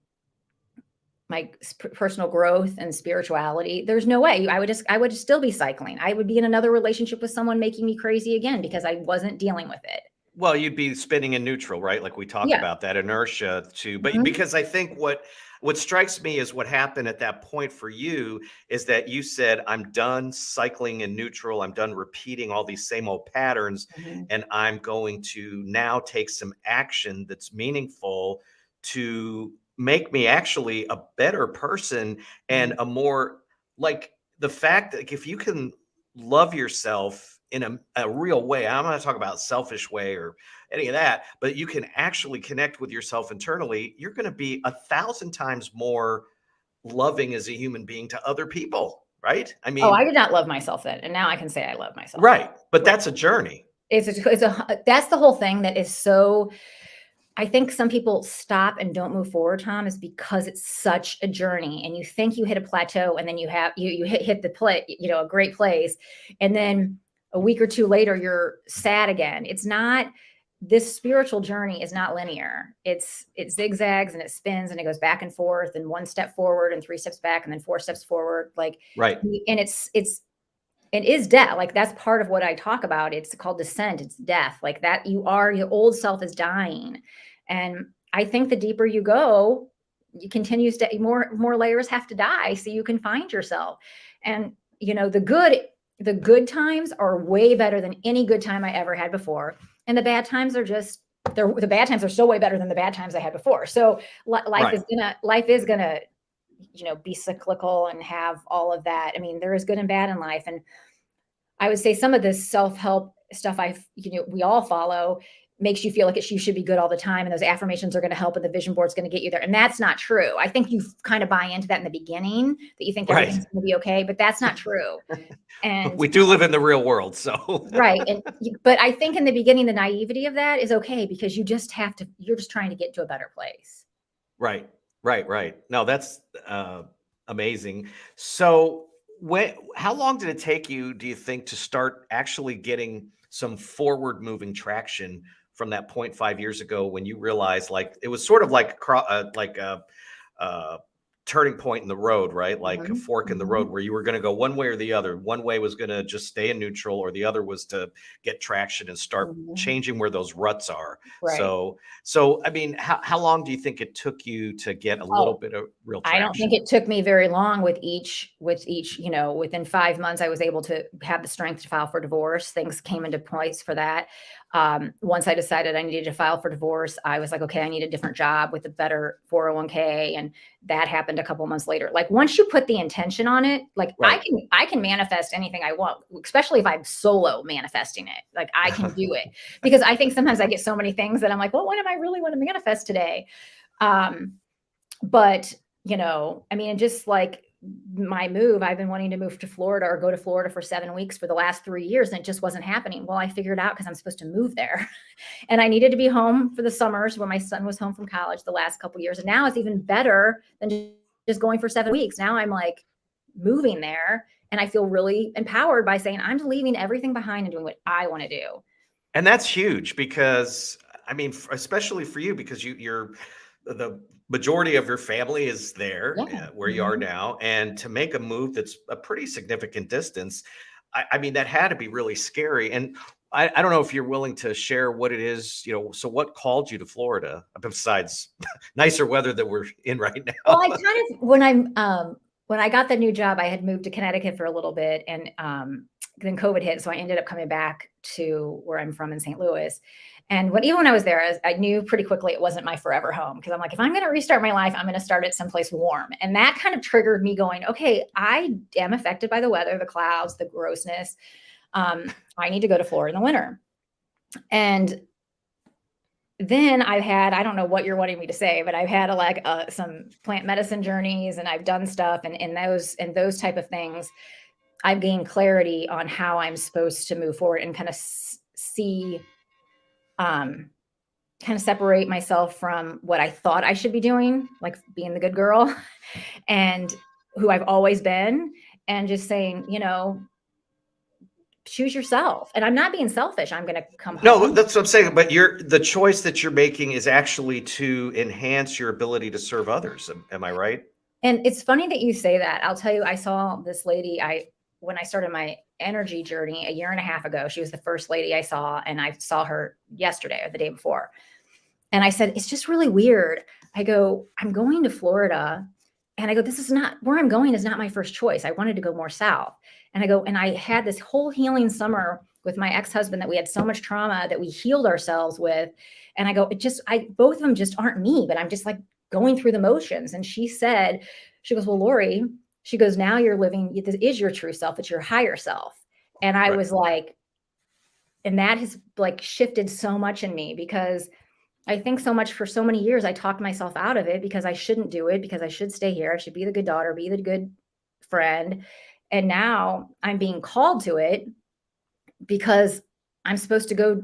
my personal growth and spirituality, there's no way I would just still be cycling. I would be in another relationship with someone making me crazy again because I wasn't dealing with it. Well, you'd be spinning in neutral, right? Like we talk Yeah. about that inertia too. But Mhm. because I think what strikes me is what happened at that point for you is that you said, I'm done cycling in neutral. I'm done repeating all these same old patterns. Mhm. And I'm going to now take some action that's meaningful to make me actually a better person and Mhm. a more, like, the fact that, like, if you can love yourself in a real way. I'm not talking about selfish way or any of that, but you can actually connect with yourself internally. You're going to be 1,000 times more loving as a human being to other people, right? I Oh, I mean, did not love myself then, and now I can say I love myself. right. But Right. that's a journey. That's the whole thing that is so, I think some people stop and don't move forward, Tom, is because it's such a journey, and you think you hit a plateau, and then you hit the play, a great place, and then a week or two later you're sad again. It's not, this spiritual journey is not linear. It zigzags and it spins and it goes back and forth, and one step forward and 3 steps back and then 4 steps forward. Like, Right. and it is death. Like that's part of what I talk about. It's called descent. It's death. Like that your old self is dying. And I think the deeper you go, you continues to more layers have to die so you can find yourself. And the good times are way better than any good time I ever had before. And the bad times are just the bad times are still way better than the bad times I had before. So life Right. is gonna be cyclical and have all of that. I mean, there is good and bad in life. And I would say some of this self-help stuff we all follow makes you feel like you should be good all the time. And those affirmations are going to help and the vision board's going to get you there. And that's not true. I think you kind of buy into that in the beginning, that you think Right. everything's going to be okay, but that's not true. And We do live in the real world. So, right. But I think in the beginning, the naivety of that is okay because you're just trying to get to a better place. right. Right. Right. No, that's amazing. So, how long did it take you, do you think, to start actually getting some forward moving traction from that point 5 years ago when you realized like it was sort of like like a turning point in the road, right? Like a Mhm, fork in the road mhm, where you were going to go one way or the other. One way was going to just stay in neutral, or the other was to get traction and start mhm. changing where those ruts are. Right. So I mean, how long do you think it took you to get a little Oh, bit of real I don't think traction? it took me very long with each, within 5 months, I was able to have the strength to file for divorce. Things came into place for that. Once I decided I needed to file for divorce, I was like, okay, I need a different job with a better 401k. And that happened a couple months later. Like once you put the intention on it, like Right. I can manifest anything I want, especially if I'm solo manifesting it. Like I can do it because I think sometimes I get so many things that I'm like, well, what am I really want to manifest today? Um, but I mean, just like my move, I've been wanting to move to Florida or go to Florida for 7 weeks for the last 3 years, and it just wasn't happening. Well, I figured out because I'm supposed to move there, and I needed to be home for the summers when my son was home from college the last couple years. And now it's even better than just going for 7 weeks. Now I'm like moving there, and I feel really empowered by saying I'm leaving everything behind and doing what I want to do. And that's huge because I mean, especially for you, because you're the majority of your family is there Yeah. where you are Mhm. now, and to make a move that's a pretty significant distance, I mean, that had to be really scary. And I don't know if you're willing to share what it is, so what called you to Florida besides nicer weather that we're in right Well, now? I kind of when I got the new job, I had moved to Connecticut for a little bit, and then COVID hit, so I ended up coming back to where I'm from in St. Louis. And even when I was there, I knew pretty quickly it wasn't my forever home because I'm like, if I'm going to restart my life, I'm going to start it someplace warm. And that kind of triggered me going, okay, I am affected by the weather, the clouds, the grossness. I need to go to Florida in the winter. And then I've had, I don't know what you're wanting me to say, but I've had some plant medicine journeys, and I've done stuff, and in those type of things, I've gained clarity on how I'm supposed to move forward and kind of see, um, kind of separate myself from what I thought I should be doing, like being the good girl and who I've always been, and just saying, choose yourself. And I'm not being selfish. I'm going to come No, home. that's what I'm saying. But the choice that you're making is actually to enhance your ability to serve others. Am I right? And it's funny that you say that. I'll tell you, I saw this lady, when I started my energy journey a year and a half ago. She was the first lady I saw, and I saw her yesterday or the day before. And I said, it's just really weird. I go, I'm going to Florida. And I go, this is not where I'm going, is not my first choice. I wanted to go more south. And I go, and I had this whole healing summer with my ex-husband that we had so much trauma that we healed ourselves with. And I go, both of them just aren't me, but I'm just like going through the motions. And she goes, well, Lori, she goes, now you're living, this is your true self. It's your higher self. And I Right. was like, and that has like shifted so much in me because I think so much for so many years, I talked myself out of it because I shouldn't do it, because I should stay here. I should be the good daughter, be the good friend. And now I'm being called to it because I'm supposed to go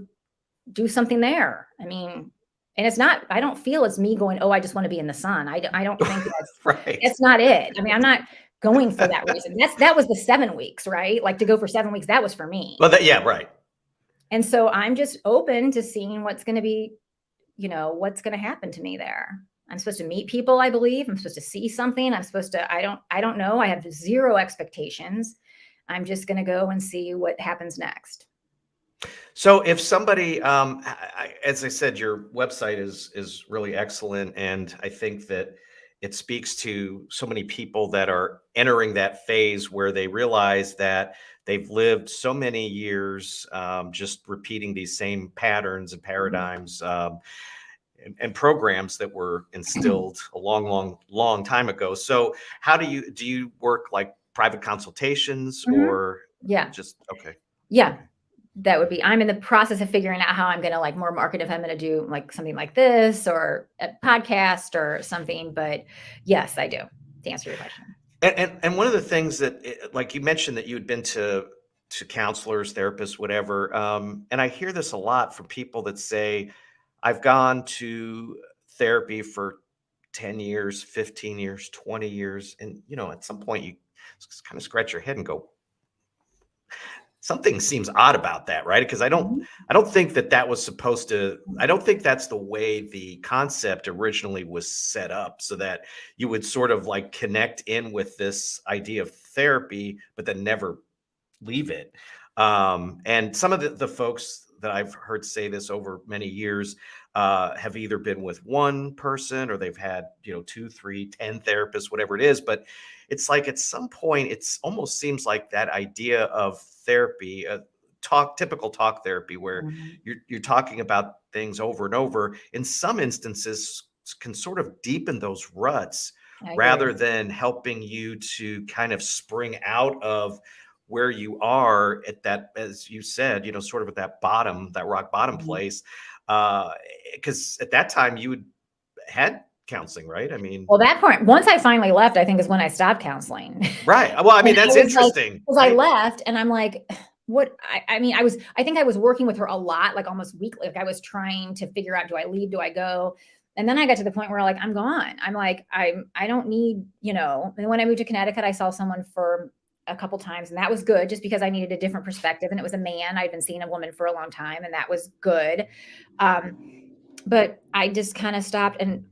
do something there. I mean, and it's not, I don't feel it's me going, oh, I just want to be in the sun. I don't think Right. that's not it. I mean, I'm not going for that reason. That was the 7 weeks, right? Like to go for 7 weeks, that was for me. Well, yeah, right. And so I'm just open to seeing what's going to be, what's going to happen to me there. I'm supposed to meet people, I believe. I'm supposed to see something. I don't know. I have zero expectations. I'm just going to go and see what happens next. So if somebody, as I said, your website is really excellent, and I think that it speaks to so many people that are entering that phase where they realize that they've lived so many years just repeating these same patterns and Mhm. paradigms and programs that were instilled a long, long, long time ago. So, how do you work like private consultations Mhm. or Yeah. just okay? Yeah. Okay. That would be I'm in the process of figuring out how I'm gonna, like, more market if I'm gonna do, like, something like this or a podcast or something, but yes, I do, to answer your question. And one of the things that like you mentioned that you had been to counselors, therapists, whatever. And I hear this a lot from people that say, I've gone to therapy for 10 years, 15 years, 20 years. And at some point you kind of scratch your head and go, something seems odd about that, right? Because Mhm. I don't think that was supposed to. I don't think that's the way the concept originally was set up, so that you would sort of like connect in with this idea of therapy, but then never leave it. And some of the folks that I've heard say this over many years have either been with one person or they've had, 2, 3, 10 therapists, whatever it is. But it's like at some point, it's almost seems like that idea of therapy, typical talk therapy, where Mhm. you're talking about things over and over. In some instances, can sort of deepen those ruts I agree. rather than helping you to kind of spring out of where you are at that, as you said, sort of at that bottom, that rock bottom Mhm. place. Because at that time you had counseling, right? I mean, Well, that part once I finally left, I think is when I stopped counseling. right. Well, I And mean, I that's was like interesting, 'cause I right? left and I'm like, what I mean, I think I was working with her a lot, like almost weekly. Like I was trying to figure out, do I leave? Do I go? And then I got to the point where like I'm gone. I'm like, I don't need, and when I moved to Connecticut, I saw someone for a couple times and that was good just because I needed a different perspective. And it was a man. I'd been seeing a woman for a long time and that was good. Um, but I just kind of stopped and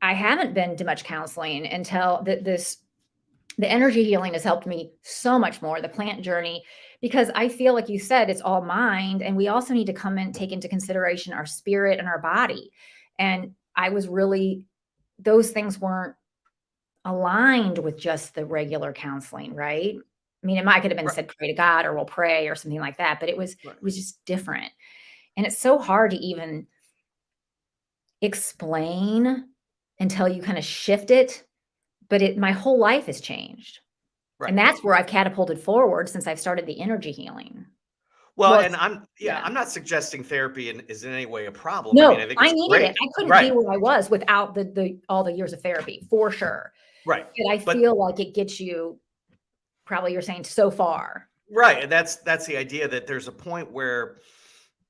I haven't been to much counseling until the energy healing has helped me so much more, the plant journey, because I feel like you said, it's all mind. And we also need to come and take into consideration our spirit and our body. And I was really, those things weren't aligned with just the regular counseling, right? I mean, it might could have been Right, said, pray to God or we'll pray or something like that, but it was, right, it was just different. And it's so hard to even explain until you kind of shift it. But my whole life has changed. And right. that's where I've catapulted forward since I've started the energy healing. Well, Well, and yeah, yeah. I'm not suggesting therapy is in any way a problem. I mean, No, I think I it's needed it. great. I couldn't be Right, where I was without the all the years of therapy, for sure. right. But I But feel like it gets you probably you're saying so far. right, and that's the idea that there's a point where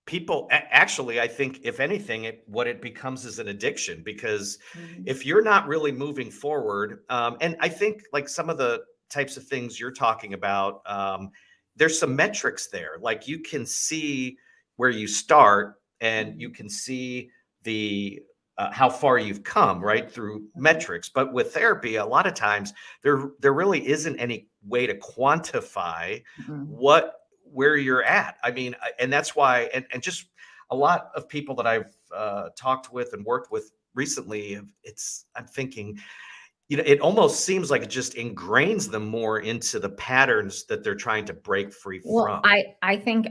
people actually, I think, if anything, what it becomes is an addiction because Mhm. if you're not really moving forward, and I think like some of the types of things you're talking about, there's some metrics there. Like you can see where you start, and you Mhm. can see the how far you've come, right, through Mhm. metrics. But with therapy, a lot of times there really isn't any way to quantify Mhm. what where you're at. I mean, and that's why, and just a lot of people that I've talked with and worked with recently, I'm thinking, it almost seems like it just ingrains them more into the patterns that they're trying to break free Well, from. I think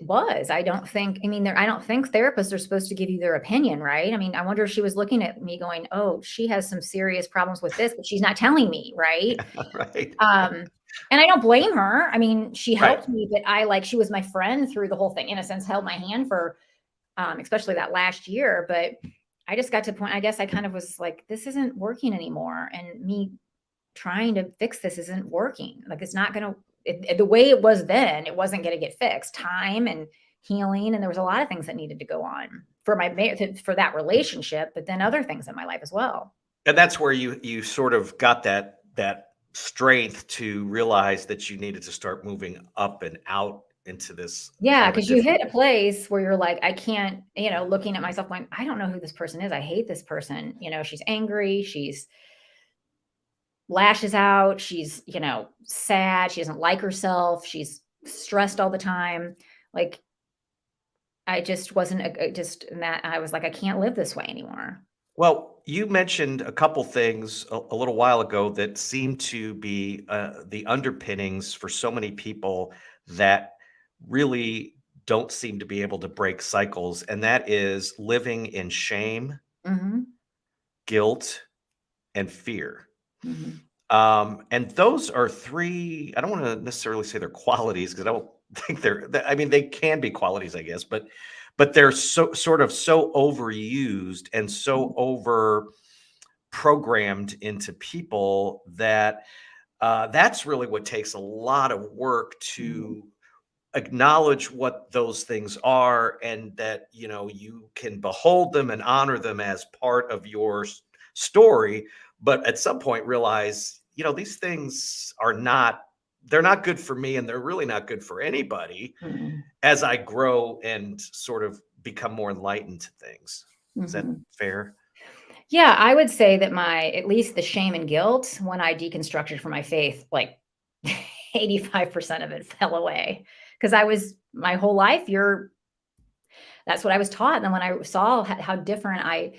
was. I don't think I mean, I don't think therapists are supposed to give you their opinion, right? I mean, I wonder if she was looking at me going, "Oh, she has some serious problems with this, but she's not telling me," right? Right. Um, and I don't blame her. I mean, she Right. helped me, but she was my friend through the whole thing, in a sense, held my hand for, especially that last year. But I just got to a point, I guess I kind of was like, this isn't working anymore. And me trying to fix this isn't working. Like it's not going to, the way it was then, it wasn't going to get fixed. Time and healing. And there was a lot of things that needed to go on for for that relationship, but then other things in my life as well. And that's where you sort of got that strength to realize that you needed to start moving up and out into this kind Yeah, of a because you different. hit a place where you're like, I can't, looking at myself going, I don't know who this person is. I hate this person. She's angry. She's lashes out. She's, sad. She doesn't like herself. She's stressed all the time. Like, I just wasn't just in that. I was like, I can't live this way anymore. Well, you mentioned a couple things a little while ago that seem to be the underpinnings for so many people that really don't seem to be able to break cycles, and that is living in shame, Mhm, guilt, and fear. mhm, And those are three, I don't want to necessarily say they're qualities because I don't think I mean, they can be qualities, I guess, but they're so sort of so overused and so over programmed into people that that's really what takes a lot of work mhm, to acknowledge what those things are, and that you can behold them and honor them as part of your story, but at some point realize these things are not, they're not good for me, and they're really not good for anybody mhm, as I grow and sort of become more enlightened to things. Is that mhm. fair? Yeah, I would say that my at least the shame and guilt when I deconstructed from my faith, like 85% of it fell away because I was my whole life, that's what I was taught. And then when I saw how different I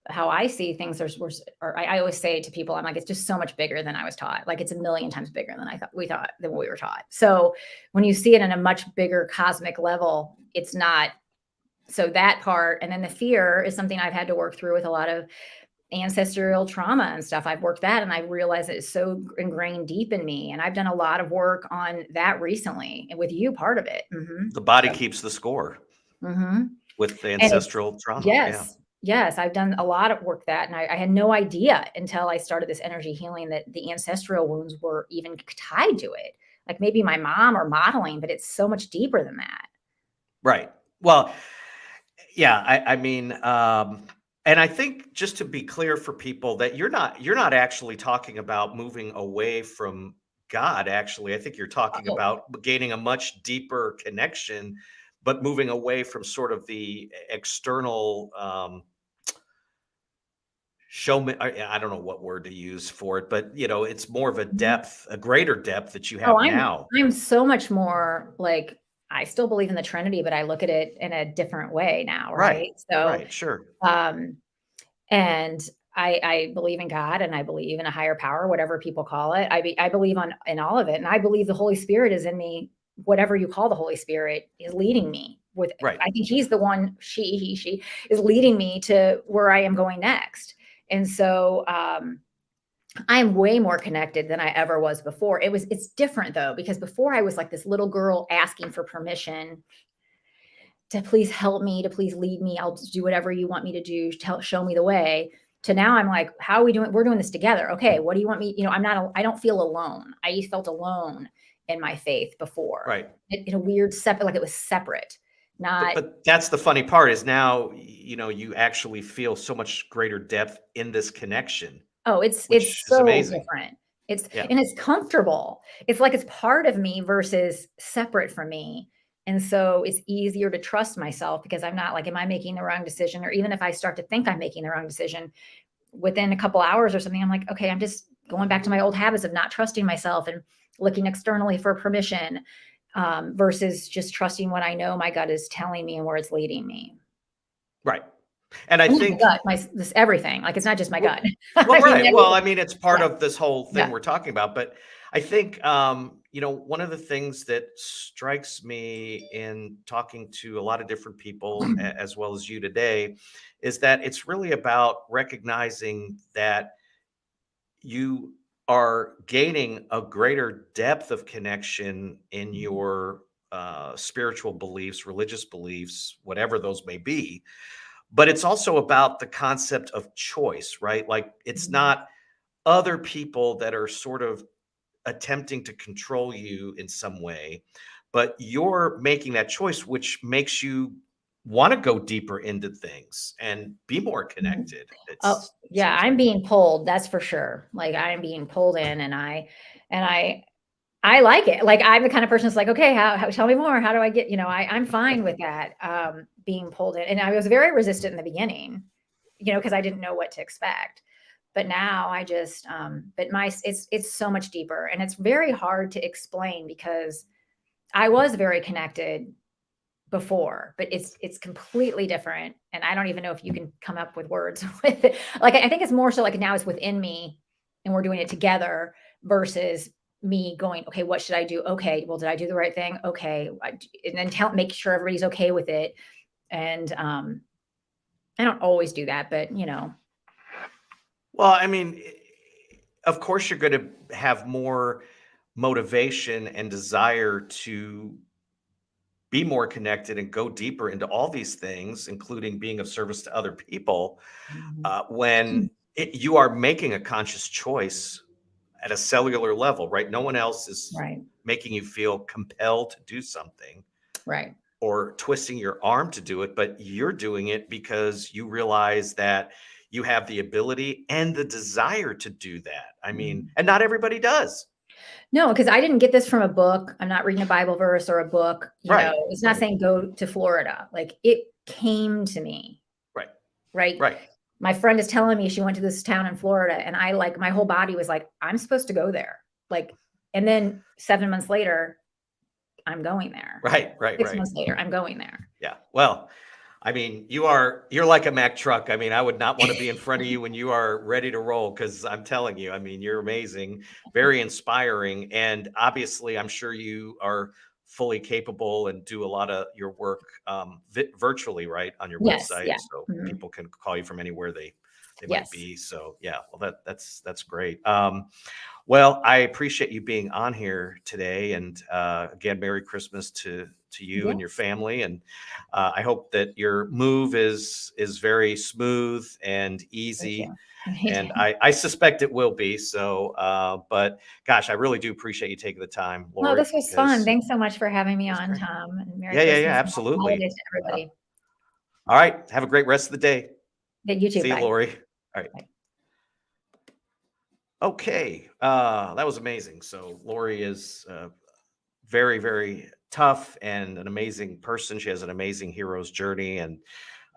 how I see things, or I always say to people, I'm like, it's just so much bigger than I was taught. Like it's a million times bigger than we thought than what we were taught. So when you see it in a much bigger cosmic level, it's not so that part. And then the fear is something I've had to work through with a lot of ancestral trauma and stuff. I've worked that and I realized that it's so ingrained deep in me. And I've done a lot of work on that recently and with you, part of it. The body keeps the score Mm-hmm. with the And it's ancestral trauma. Yeah. yes, yes, I've done a lot of work that, and I had no idea until I started this energy healing that the ancestral wounds were even tied to it. Like maybe my mom or modeling, but it's so much deeper than that. Right. Well, yeah, I mean, and I think just to be clear for people that you're not actually talking about moving away from God. Actually, I think you're talking Oh, about gaining a much deeper connection, but moving away from sort of the external showman. I don't know what word to use for it, but it's more of a mhm. depth, a greater depth that you Oh, have now. I'm so much more like I still believe in the Trinity, but I look at it in a different way now, Right. right? So, Right. Sure. um, and I believe in God and I believe in a higher power, whatever people call it. I believe in all of it, and I believe the Holy Spirit is in me. Whatever you call the Holy Spirit is leading me. With Right. I think He's the one. She is leading me to where I am going next. And so I'm way more connected than I ever was before. It's different though because before I was like this little girl asking for permission to please help me, to please lead me. I'll do whatever you want me to do. Show me the way. To now, I'm like, how are we doing? We're doing this together. Okay, what do you want me? I don't feel alone. I felt alone in my faith before, Right. in a weird separate, like it was separate, But not. but that's the funny part is now, you actually feel so much greater depth in this connection, Oh, which it's is so amazing. different. It's Yeah. and it's comfortable. It's like it's part of me versus separate from me. And so it's easier to trust myself because I'm not like, am I making the wrong decision? Or even if I start to think I'm making the wrong decision, within a couple hours or something, I'm like, okay, I'm just going back to my old habits of not trusting myself and looking externally for permission, versus just trusting what I know my gut is telling me and where it's leading me. Right. And I And not my think gut, this everything. Like it's not just my well gut. well, I mean, right. Well, I everything. mean, it's part Yeah. of this whole thing Yeah. we're talking about, but I think, one of the things that strikes me in talking to a lot of different people, as well as you today, is that it's really about recognizing that you are gaining a greater depth of connection in Mhm. your spiritual beliefs, religious beliefs, whatever those may be. But it's also about the concept of choice, right? Like it's Mhm. not other people that are sort of attempting to control you in some way, but you're making that choice, which makes you want to go deeper into things and be more Mhm. connected. Oh, It yeah, seems I'm like. being pulled, that's for sure. Like, I'm being pulled in, and I like it. Like, I'm the kind of person that's like, "Okay, how tell me more. How do I get" I'm fine with that, being pulled in, and I was very resistant in the beginning, because I didn't know what to expect. But now I just, but it's so much deeper, and it's very hard to explain because I was very connected before, but it's completely different. And I don't even know if you can come up with words with it. Like, I think it's more so like now it's within me and we're doing it together versus me going, okay, what should I do? Okay, well, did I do the right thing? Okay. And then make sure everybody's okay with it. And I don't always do that, but Well, I mean, of course, you're going to have more motivation and desire to be more connected and go deeper into all these things, including being of service to other people, Mhm. when you are making a conscious choice at a cellular level, right? No one else is Right. making you feel compelled to do something Right. or twisting your arm to do it, but you're doing it because you realize that you have the ability and the desire to do that. I mean, Mhm. and not everybody does. No, because I didn't get this from a book. I'm not reading a Bible verse or a book. Right, It's not right, saying go to Florida. Like, it came to me, right, right? right, My friend is telling me she went to this town in Florida, and I, like, my whole body was like, I'm supposed to go there. Like, and then 7 months later, I'm going there. right, right, 6 months right. later, I'm going there. Yeah. Well, I mean, you're like a Mack truck. I mean, I would not want to be in front of you when you are ready to roll because I'm telling you, I mean, you're amazing, very inspiring. And obviously, I'm sure you are fully capable and do a lot of your work virtually, right, on your Yes. website. Yeah. So Mhm. people can call you from anywhere they might Yes. be. So yeah, well that's great. Well, I appreciate you being on here today, and again, Merry Christmas to you and your Yes. family, and I hope that your move is very smooth and Thank easy, you. Thank and you. I suspect it will be. So, but gosh, I really do appreciate you taking the time, No, Lori, this was fun. because Thanks so much for having me it's on, great. Tom, and Merry Yeah, yeah, yeah, Christmas and Happy absolutely. Holidays to everybody. All right, have a great rest of the day. Yeah, you too. See you, Bye. Lori. All right. Bye. Okay, that was amazing. So Lori is very, very tough and an amazing person. She has an amazing hero's journey, and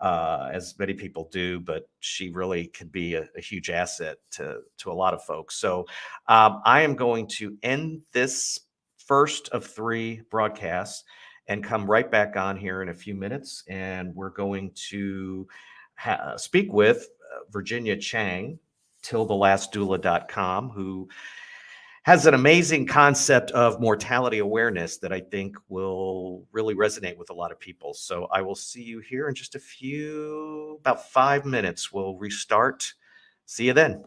as many people do, but she really could be a huge asset to a lot of folks. So I am going to end this first of three broadcasts and come right back on here in a few minutes, and we're going to speak with Virginia Chang, tillthelastdoula.com, who has an amazing concept of mortality awareness that I think will really resonate with a lot of people. So I will see you here in just about 5 minutes. We'll restart. See you then.